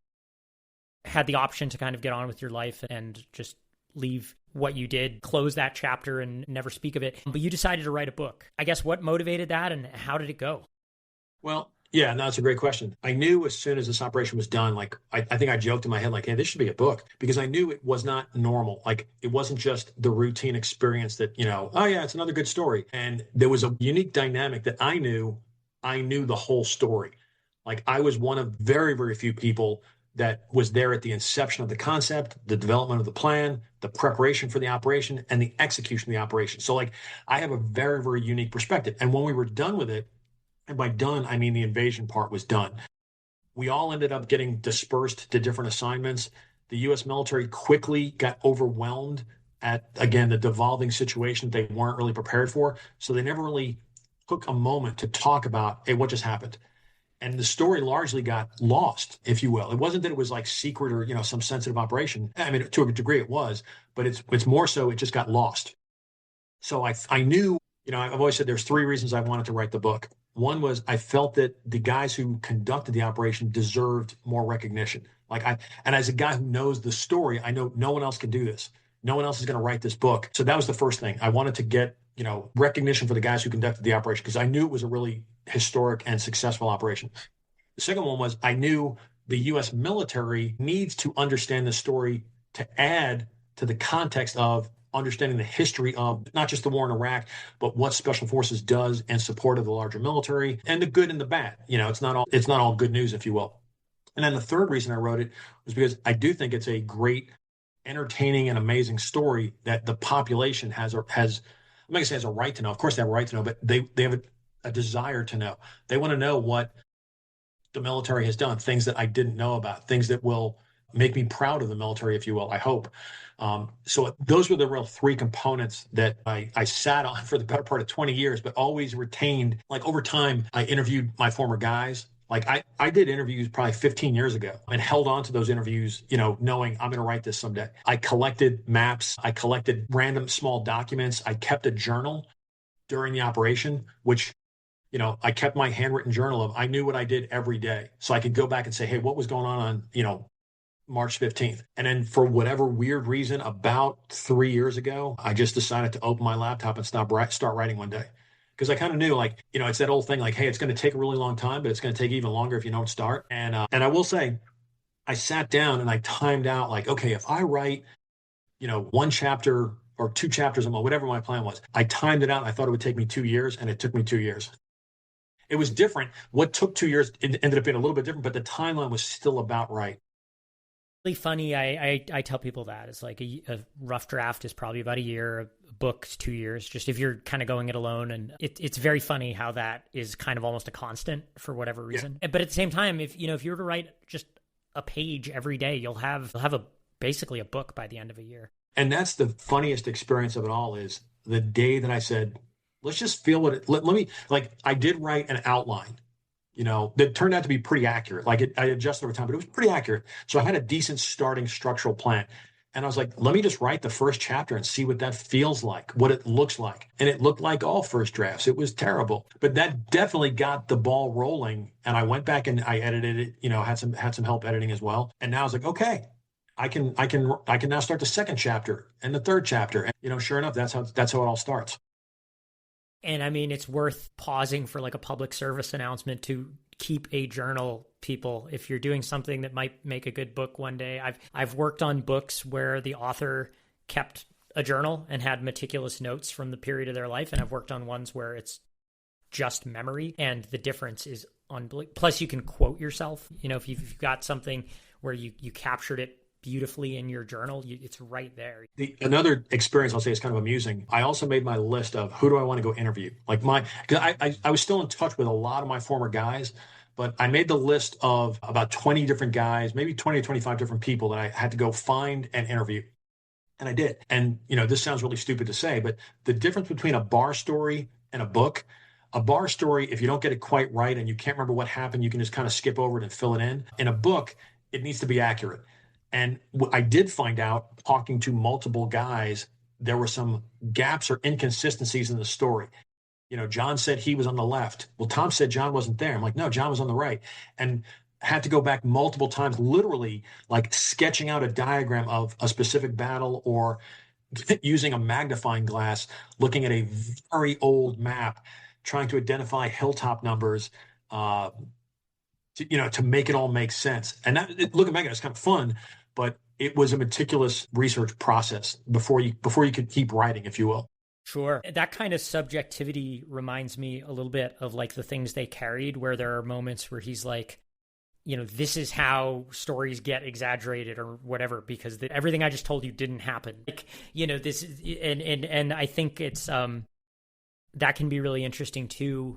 [SPEAKER 1] had the option to kind of get on with your life and just leave what you did, close that chapter and never speak of it. But you decided to write a book. I guess what motivated that, and how did it go?
[SPEAKER 2] Well, yeah, no, that's a great question. I knew as soon as this operation was done, like, I think I joked in my head, like, hey, this should be a book, because I knew it was not normal. Like, it wasn't just the routine experience that, oh yeah, it's another good story. And there was a unique dynamic that I knew the whole story. Like, I was one of very, very few people that was there at the inception of the concept, the development of the plan, the preparation for the operation, and the execution of the operation. So, like, I have a very, very unique perspective. And when we were done with it, and by done, I mean the invasion part was done, we all ended up getting dispersed to different assignments. The U.S. military quickly got overwhelmed at, again, the devolving situation they weren't really prepared for. So they never really took a moment to talk about, hey, what just happened? And the story largely got lost, if you will. It wasn't that it was like secret or, some sensitive operation. I mean, to a degree it was, but it's more so it just got lost. So I knew, I've always said there's three reasons I wanted to write the book. One was I felt that the guys who conducted the operation deserved more recognition. And as a guy who knows the story, I know no one else can do this. No one else is going to write this book. So that was the first thing. I wanted to get, recognition for the guys who conducted the operation because I knew it was a really historic and successful operation. The second one was I knew the U.S. military needs to understand the story to add to the context of understanding the history of not just the war in Iraq, but what Special Forces does in support of the larger military and the good and the bad. It's not all good news, if you will. And then the third reason I wrote it was because I do think it's a great, entertaining, and amazing story that the population has. I'm not going to say has a right to know. Of course, they have a right to know, but they have a desire to know. They want to know what the military has done, things that I didn't know about, things that will make me proud of the military, if you will, I hope. So those were the real three components that I sat on for the better part of 20 years, but always retained. Like over time, I interviewed my former guys. Like I did interviews probably 15 years ago and held on to those interviews, knowing I'm going to write this someday. I collected maps. I collected random small documents. I kept a journal during the operation, which I kept my handwritten journal of, I knew what I did every day. So I could go back and say, hey, what was going on, March 15th. And then for whatever weird reason, about 3 years ago, I just decided to open my laptop and start writing one day. Because I kind of knew, it's that old thing, hey, it's going to take a really long time, but it's going to take even longer if you don't start. And I will say, I sat down and I timed out, okay, if I write, one chapter or two chapters a month, whatever my plan was, I timed it out. And I thought it would take me 2 years, and it took me 2 years. It was different. What took 2 years ended up being a little bit different, but the timeline was still about right.
[SPEAKER 1] Really funny. I tell people that it's like a rough draft is probably about a year, a book's 2 years, just if you're kind of going it alone. And it's very funny how that is kind of almost a constant for whatever reason. Yeah. But at the same time, if you were to write just a page every day, you'll have basically a book by the end of a year.
[SPEAKER 2] And that's the funniest experience of it all is the day that I said, let's just feel what let me, I did write an outline, that turned out to be pretty accurate. I adjusted over time, but it was pretty accurate. So I had a decent starting structural plan. And I was like, let me just write the first chapter and see what that feels like, what it looks like. And it looked like all first drafts. It was terrible, but that definitely got the ball rolling. And I went back and I edited it, had some help editing as well. And now I was like, okay, I can now start the second chapter and the third chapter. And, sure enough, that's how it all starts.
[SPEAKER 1] And I mean, it's worth pausing for a public service announcement to keep a journal, people. If you're doing something that might make a good book one day, I've worked on books where the author kept a journal and had meticulous notes from the period of their life. And I've worked on ones where it's just memory, and the difference is unbelievable. Plus you can quote yourself, if you've got something where you captured it beautifully in your journal, it's right there.
[SPEAKER 2] Another experience I'll say is kind of amusing. I also made my list of who do I want to go interview. Because I was still in touch with a lot of my former guys, but I made the list of about 20 different guys, maybe 20 or 25 different people that I had to go find and interview. And I did. And, this sounds really stupid to say, but the difference between a bar story and a book, a bar story, if you don't get it quite right and you can't remember what happened, you can just kind of skip over it and fill it in. In a book, it needs to be accurate. And I did find out, talking to multiple guys, there were some gaps or inconsistencies in the story. John said he was on the left. Well, Tom said John wasn't there. I'm like, no, John was on the right. And had to go back multiple times, literally sketching out a diagram of a specific battle or using a magnifying glass, looking at a very old map, trying to identify hilltop numbers, to make it all make sense. And looking back at it, it's kind of fun, but it was a meticulous research process before you could keep writing, if you will.
[SPEAKER 1] Sure. That kind of subjectivity reminds me a little bit of the things they carried, where there are moments where he's like, this is how stories get exaggerated or whatever, because everything I just told you didn't happen. This is, and I think it's, that can be really interesting to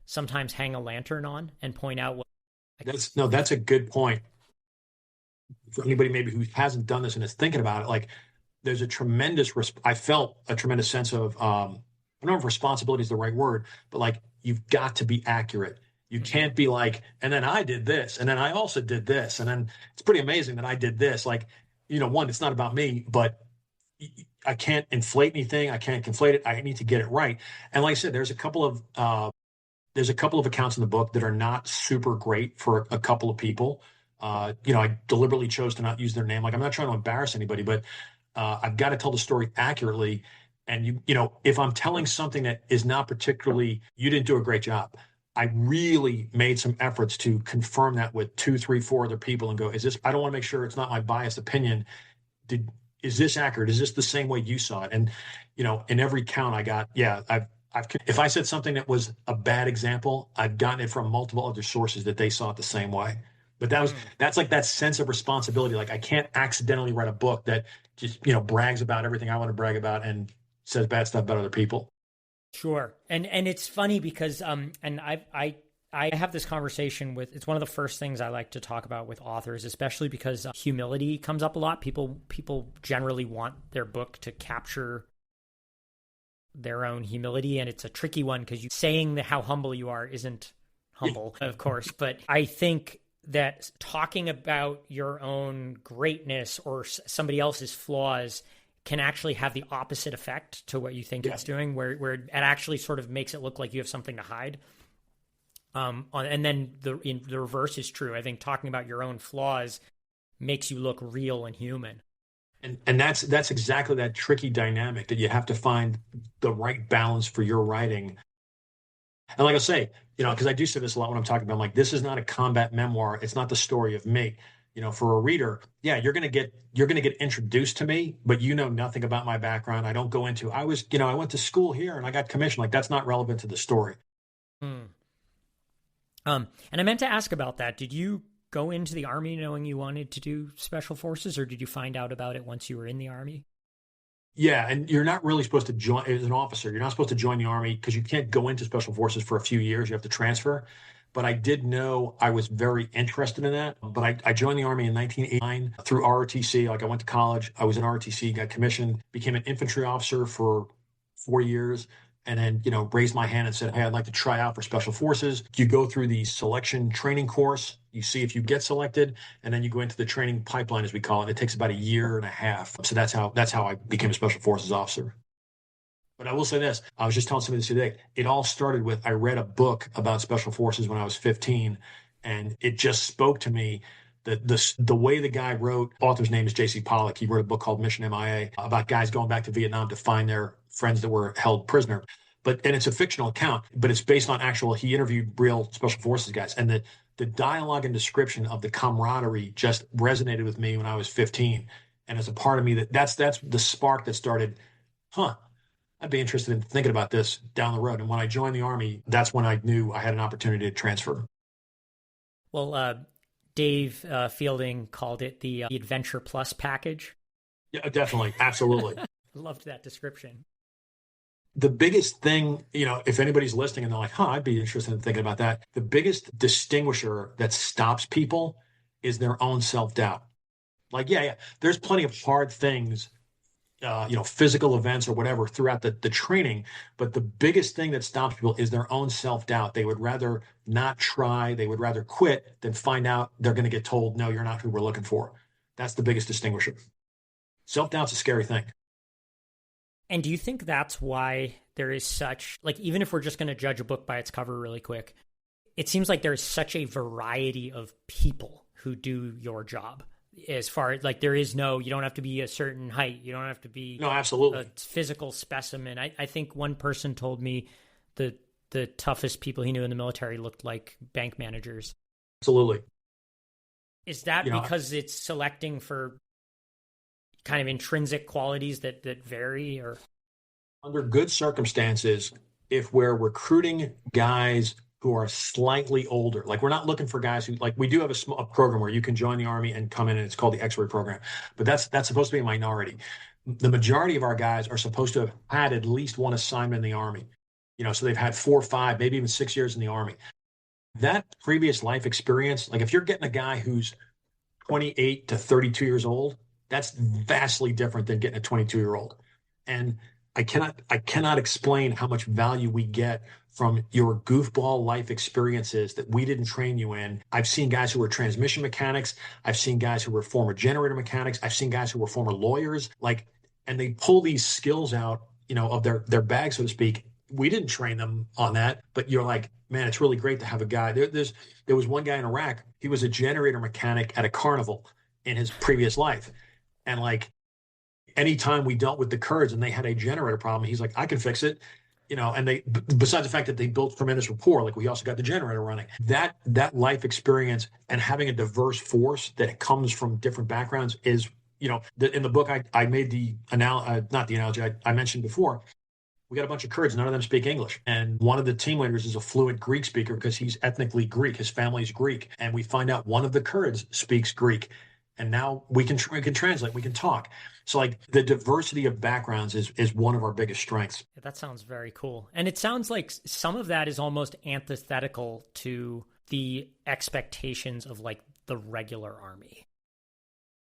[SPEAKER 1] sometimes hang a lantern on and point out what.
[SPEAKER 2] That's a good point. for anybody maybe who hasn't done this and is thinking about it, like there's a tremendous, I felt a tremendous sense of, I don't know if responsibility is the right word, but like you've got to be accurate. You can't be like, and then I did this, and then I also did this, and then it's pretty amazing that I did this. Like, one, it's not about me, but I can't inflate anything. I can't conflate it. I need to get it right. And like I said, there's a couple of accounts in the book that are not super great for a couple of people. I deliberately chose to not use their name. Like I'm not trying to embarrass anybody, but I've got to tell the story accurately. And if I'm telling something that is not particularly, you didn't do a great job. I really made some efforts to confirm that with two, three, four other people and go, I don't want to make sure it's not my biased opinion. Is this accurate? Is this the same way you saw it? And, in every count I got, yeah, if I said something that was a bad example, I've gotten it from multiple other sources that they saw it the same way. But that's like that sense of responsibility. Like I can't accidentally write a book that just, brags about everything I want to brag about and says bad stuff about other people.
[SPEAKER 1] Sure. And it's funny because and I have this conversation with, it's one of the first things I like to talk about with authors, especially because humility comes up a lot. People generally want their book to capture their own humility, and it's a tricky one because saying how humble you are isn't humble, of course. But I think that talking about your own greatness or somebody else's flaws can actually have the opposite effect to what you think it's doing, where it actually sort of makes it look like you have something to hide. And then the reverse is true. I think talking about your own flaws makes you look real and human.
[SPEAKER 2] And that's exactly that tricky dynamic that you have to find the right balance for your writing. And like I say, because I do say this a lot when I'm talking about, I'm like, this is not a combat memoir. It's not the story of me. For a reader, yeah, you're gonna get introduced to me, but you know nothing about my background. I don't go into, I went to school here and I got commissioned. Like that's not relevant to the story.
[SPEAKER 1] And I meant to ask about that. Did you go into the Army knowing you wanted to do special forces, or did you find out about it once you were in the Army?
[SPEAKER 2] Yeah, and you're not really supposed to join as an officer. You're not supposed to join the Army because you can't go into special forces for a few years. You have to transfer. But I did know I was very interested in that. But I joined the Army in 1989 through ROTC. Like I went to college, I was in ROTC, got commissioned, became an infantry officer for 4 years, and then, raised my hand and said, hey, I'd like to try out for special forces. You go through the selection training course. You see if you get selected, and then you go into the training pipeline, as we call it. It takes about a year and a half. So that's how I became a special forces officer. But I will say this, I was just telling somebody this today. It all started with, I read a book about special forces when I was 15, and it just spoke to me. The way the guy wrote, author's name is J.C. Pollock. He wrote a book called Mission MIA about guys going back to Vietnam to find their friends that were held prisoner. And it's a fictional account, but it's based on he interviewed real special forces guys. And the dialogue and description of the camaraderie just resonated with me when I was 15. And as a part of me, that's the spark that started, I'd be interested in thinking about this down the road. And when I joined the Army, that's when I knew I had an opportunity to transfer.
[SPEAKER 1] Well, Dave Fielding called it the Adventure Plus package.
[SPEAKER 2] Yeah, definitely. Absolutely.
[SPEAKER 1] I loved that description.
[SPEAKER 2] The biggest thing, if anybody's listening and they're like, I'd be interested in thinking about that. The biggest distinguisher that stops people is their own self-doubt. Like, yeah, there's plenty of hard things, physical events or whatever throughout the training. But the biggest thing that stops people is their own self-doubt. They would rather not try. They would rather quit than find out they're going to get told, no, you're not who we're looking for. That's the biggest distinguisher. Self-doubt's a scary thing.
[SPEAKER 1] And do you think that's why there is such, like, even if we're just going to judge a book by its cover really quick, it seems like there's such a variety of people who do your job? As far as like, you don't have to be a certain height. You don't have to be
[SPEAKER 2] absolutely
[SPEAKER 1] a physical specimen. I think one person told me the toughest people he knew in the military looked like bank managers.
[SPEAKER 2] Absolutely.
[SPEAKER 1] Is that because it's selecting for kind of intrinsic qualities that vary? Or
[SPEAKER 2] under good circumstances, if we're recruiting guys who are slightly older, like we're not looking for guys who, like, we do have a program where you can join the Army and come in, and it's called the X-ray program, but that's supposed to be a minority. The majority of our guys are supposed to have had at least one assignment in the Army, so they've had 4 or 5, maybe even 6 years in the Army. That previous life experience, like if you're getting a guy who's 28 to 32 years old, that's vastly different than getting a 22-year-old. And I cannot explain how much value we get from your goofball life experiences that we didn't train you in. I've seen guys who were transmission mechanics. I've seen guys who were former generator mechanics. I've seen guys who were former lawyers, and they pull these skills out, of their bag, so to speak. We didn't train them on that, but you're like, man, it's really great to have a guy. There was one guy in Iraq. He was a generator mechanic at a carnival in his previous life. And anytime we dealt with the Kurds and they had a generator problem, he's like, I can fix it. And besides the fact that they built tremendous rapport, like we also got the generator running. That life experience and having a diverse force that comes from different backgrounds is, in the book, I made not the analogy I mentioned before. We got a bunch of Kurds, none of them speak English. And one of the team leaders is a fluent Greek speaker because he's ethnically Greek. His family's Greek. And we find out one of the Kurds speaks Greek. And now we can translate, we can talk. So the diversity of backgrounds is one of our biggest strengths.
[SPEAKER 1] Yeah, that sounds very cool. And it sounds like some of that is almost antithetical to the expectations of the regular army.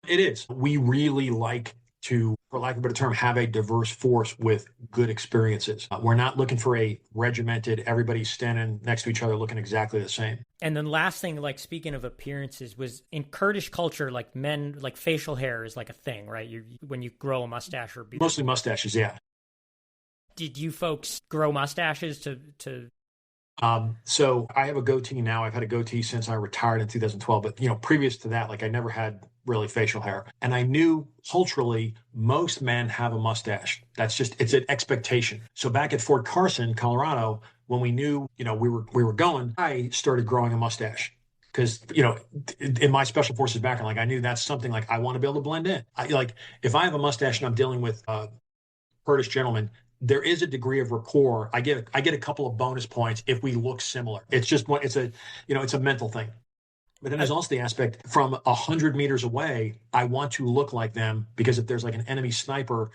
[SPEAKER 2] It is. We really like to, for lack of a better term, have a diverse force with good experiences. We're not looking for a regimented, everybody standing next to each other looking exactly the same.
[SPEAKER 1] And then last thing, speaking of appearances, was in Kurdish culture, men, facial hair is a thing, right? When you grow a mustache or
[SPEAKER 2] mostly mustaches, yeah.
[SPEAKER 1] Did you folks grow mustaches to?
[SPEAKER 2] So I have a goatee now. I've had a goatee since I retired in 2012. But, previous to that, I never had really facial hair. And I knew culturally most men have a mustache. It's an expectation. So back at Fort Carson, Colorado, when we knew, we were going, I started growing a mustache. Because, in my special forces background, I knew that's something I want to be able to blend in. If I have a mustache and I'm dealing with Kurdish gentlemen, there is a degree of rapport. I get a couple of bonus points if we look similar. It's a mental thing. But then there's also the aspect from 100 meters away, I want to look like them because if there's an enemy sniper,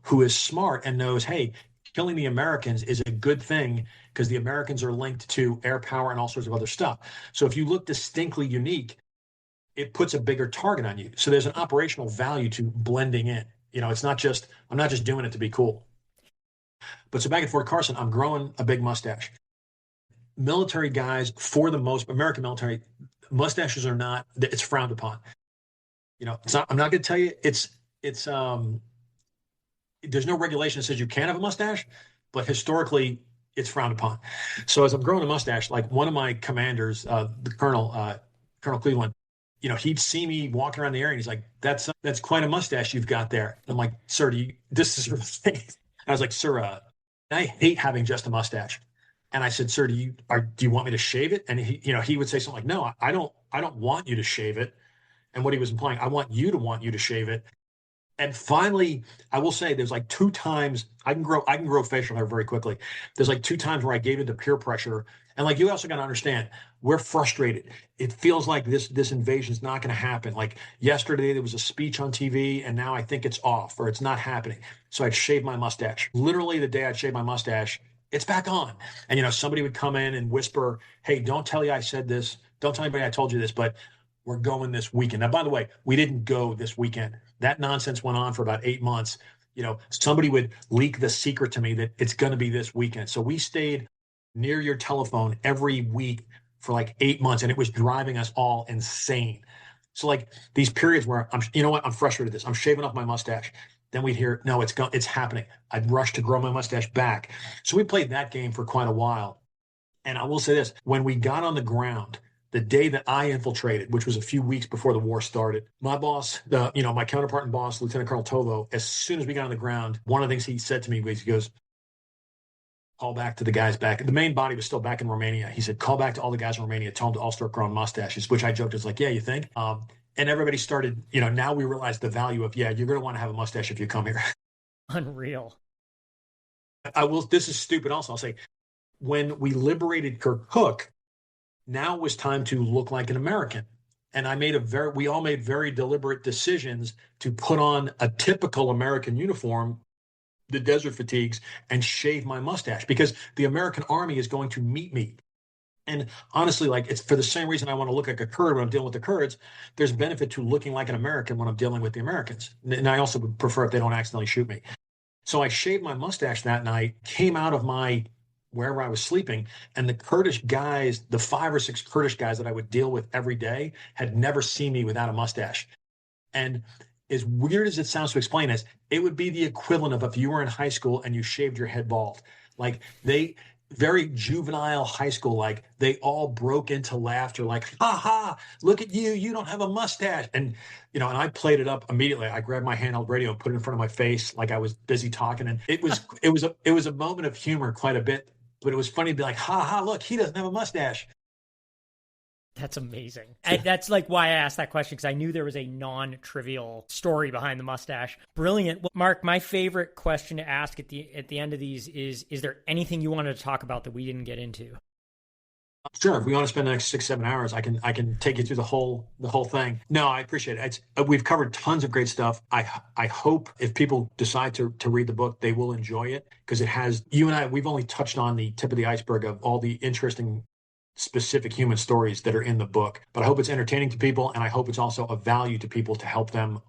[SPEAKER 2] who is smart and knows, hey, killing the Americans is a good thing because the Americans are linked to air power and all sorts of other stuff. So if you look distinctly unique, it puts a bigger target on you. So there's an operational value to blending in. I'm not just doing it to be cool. But so back at Fort Carson, I'm growing a big mustache. Military guys, for the most American military, mustaches are not, it's frowned upon. It's not, I'm not going to tell you it's there's no regulation that says you can't have a mustache, but historically it's frowned upon. So as I'm growing a mustache, one of my commanders, the Colonel Cleveland, he'd see me walking around the area and he's like, that's quite a mustache you've got there. And I'm like, sir, this is your thing. I was like, sir, I hate having just a mustache. And I said, sir, do you want me to shave it? And he would say something like, no, I don't want you to shave it. And what he was implying, I want you to shave it. And finally, I will say there's 2 times I can grow facial hair very quickly. There's 2 times where I gave into peer pressure. And you also got to understand, we're frustrated. It feels like this invasion is not going to happen. Yesterday, there was a speech on TV and now I think it's off or it's not happening. So I'd shave my mustache. Literally the day I'd shave my mustache, it's back on. And, somebody would come in and whisper, hey, don't tell you I said this. Don't tell anybody I told you this, but we're going this weekend. Now, by the way, we didn't go this weekend. That nonsense went on for about 8 months. Somebody would leak the secret to me that it's going to be this weekend. So we stayed near your telephone every week for 8 months, and it was driving us all insane. So these periods where I'm frustrated with this. I'm shaving off my mustache. Then we'd hear, no, it's happening. I'd rush to grow my mustache back. So we played that game for quite a while. And I will say this, when we got on the ground, the day that I infiltrated, which was a few weeks before the war started, my boss, my counterpart and boss, Lieutenant Colonel Tovo, as soon as we got on the ground, one of the things he said to me was, he goes, call back to the guys back. The main body was still back in Romania. He said, call back to all the guys in Romania, tell them to all start growing mustaches, which I joked was yeah, you think? And everybody started, now we realize the value of, yeah, you're going to want to have a mustache if you come here.
[SPEAKER 1] Unreal.
[SPEAKER 2] This is stupid also. I'll say, when we liberated Kirkuk, now it was time to look like an American. And we all made very deliberate decisions to put on a typical American uniform, the desert fatigues, and shave my mustache because the American army is going to meet me. And honestly, like it's for the same reason I want to look like a Kurd when I'm dealing with the Kurds. There's benefit to looking like an American when I'm dealing with the Americans. And I also would prefer if they don't accidentally shoot me. So I shaved my mustache that night, came out of my wherever I was sleeping, and the Kurdish guys, the 5 or 6 Kurdish guys that I would deal with every day, had never seen me without a mustache. And as weird as it sounds to explain this, it would be the equivalent of if you were in high school and you shaved your head bald. Like they very juvenile high school, like they all broke into laughter, like, ha ha, look at you, you don't have a mustache. And and I played it up immediately. I grabbed my handheld radio and put it in front of my face like I was busy talking. And it was a moment of humor quite a bit, but it was funny to be like, ha ha, look, he doesn't have a mustache.
[SPEAKER 1] That's amazing. And that's like why I asked that question, because I knew there was a non-trivial story behind the mustache. Brilliant. Well, Mark, my favorite question to ask at the end of these is there anything you wanted to talk about that we didn't get into?
[SPEAKER 2] Sure. If we want to spend the next 6, 7 hours, I can take you through the whole thing. No, I appreciate it. We've covered tons of great stuff. I hope if people decide to read the book, they will enjoy it, because it has you and I. We've only touched on the tip of the iceberg of all the interesting specific human stories that are in the book. But I hope it's entertaining to people, and I hope it's also of value to people to help them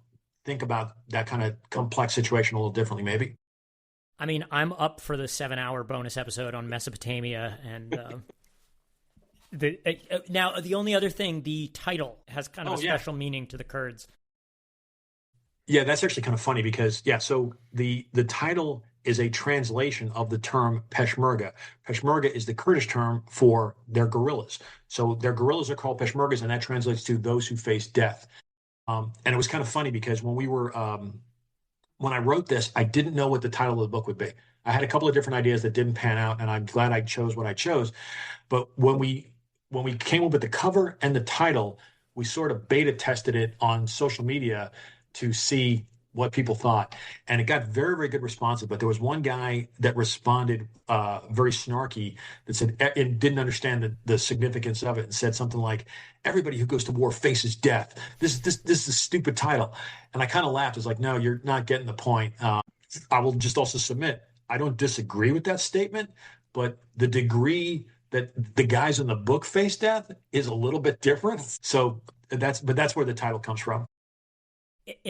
[SPEAKER 2] think about that kind of complex situation a little differently, maybe.
[SPEAKER 1] I mean, I'm up for the 7-hour bonus episode on Mesopotamia, and now the only other thing, the title has kind of a special meaning to the Kurds.
[SPEAKER 2] Yeah, that's actually kind of funny because so the title is a translation of the term Peshmerga. Peshmerga is the Kurdish term for their guerrillas. So their guerrillas are called Peshmergas, and that translates to those who face death. And it was kind of funny because when I wrote this, I didn't know what the title of the book would be. I had a couple of different ideas that didn't pan out, and I'm glad I chose what I chose. But when we came up with the cover and the title, we sort of beta tested it on social media to see what people thought. And it got very, very good responses. But there was one guy that responded very snarky that said, and didn't understand the significance of it, and said something like, everybody who goes to war faces death. This is a stupid title. And I kind of laughed. I was like, no, you're not getting the point. I will just also submit, I don't disagree with that statement, but the degree that the guys in the book face death is a little bit different. So that's where the title comes from.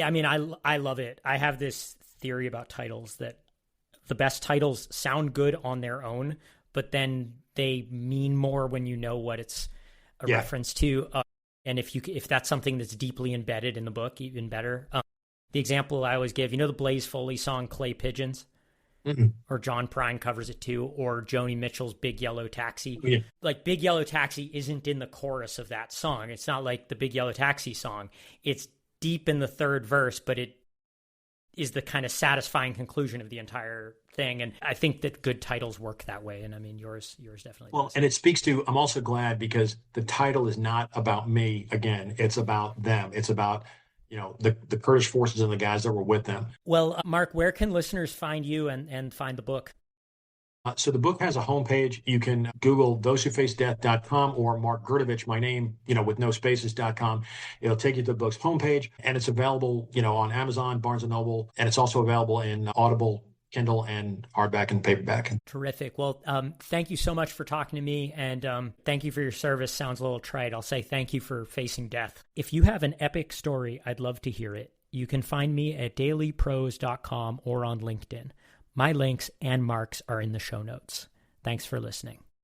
[SPEAKER 1] I mean, I love it. I have this theory about titles that the best titles sound good on their own, but then they mean more when you know what it's a reference to. And if that's something that's deeply embedded in the book, even better. The example I always give, the Blaze Foley song "Clay Pigeons," or John Prine covers it too, or Joni Mitchell's "Big Yellow Taxi." Yeah. Like "Big Yellow Taxi" isn't in the chorus of that song. It's not like the "Big Yellow Taxi" song. It's deep in the third verse, but it is the kind of satisfying conclusion of the entire thing. And I think that good titles work that way. And I mean, yours definitely
[SPEAKER 2] well
[SPEAKER 1] does.
[SPEAKER 2] And it speaks to, I'm also glad because the title is not about me again. It's about them. It's about, the Kurdish forces and the guys that were with them.
[SPEAKER 1] Well, Mark, where can listeners find you and find the book?
[SPEAKER 2] So the book has a homepage. You can Google thosewhofacedeath.com or Mark Grdovic, my name, with no spaces.com. It'll take you to the book's homepage, and it's available, on Amazon, Barnes & Noble, and it's also available in Audible, Kindle, and hardback and paperback.
[SPEAKER 1] Terrific. Well, thank you so much for talking to me, and thank you for your service. Sounds a little trite. I'll say thank you for facing death. If you have an epic story, I'd love to hear it. You can find me at dailyprose.com or on LinkedIn. My links and Mark's are in the show notes. Thanks for listening.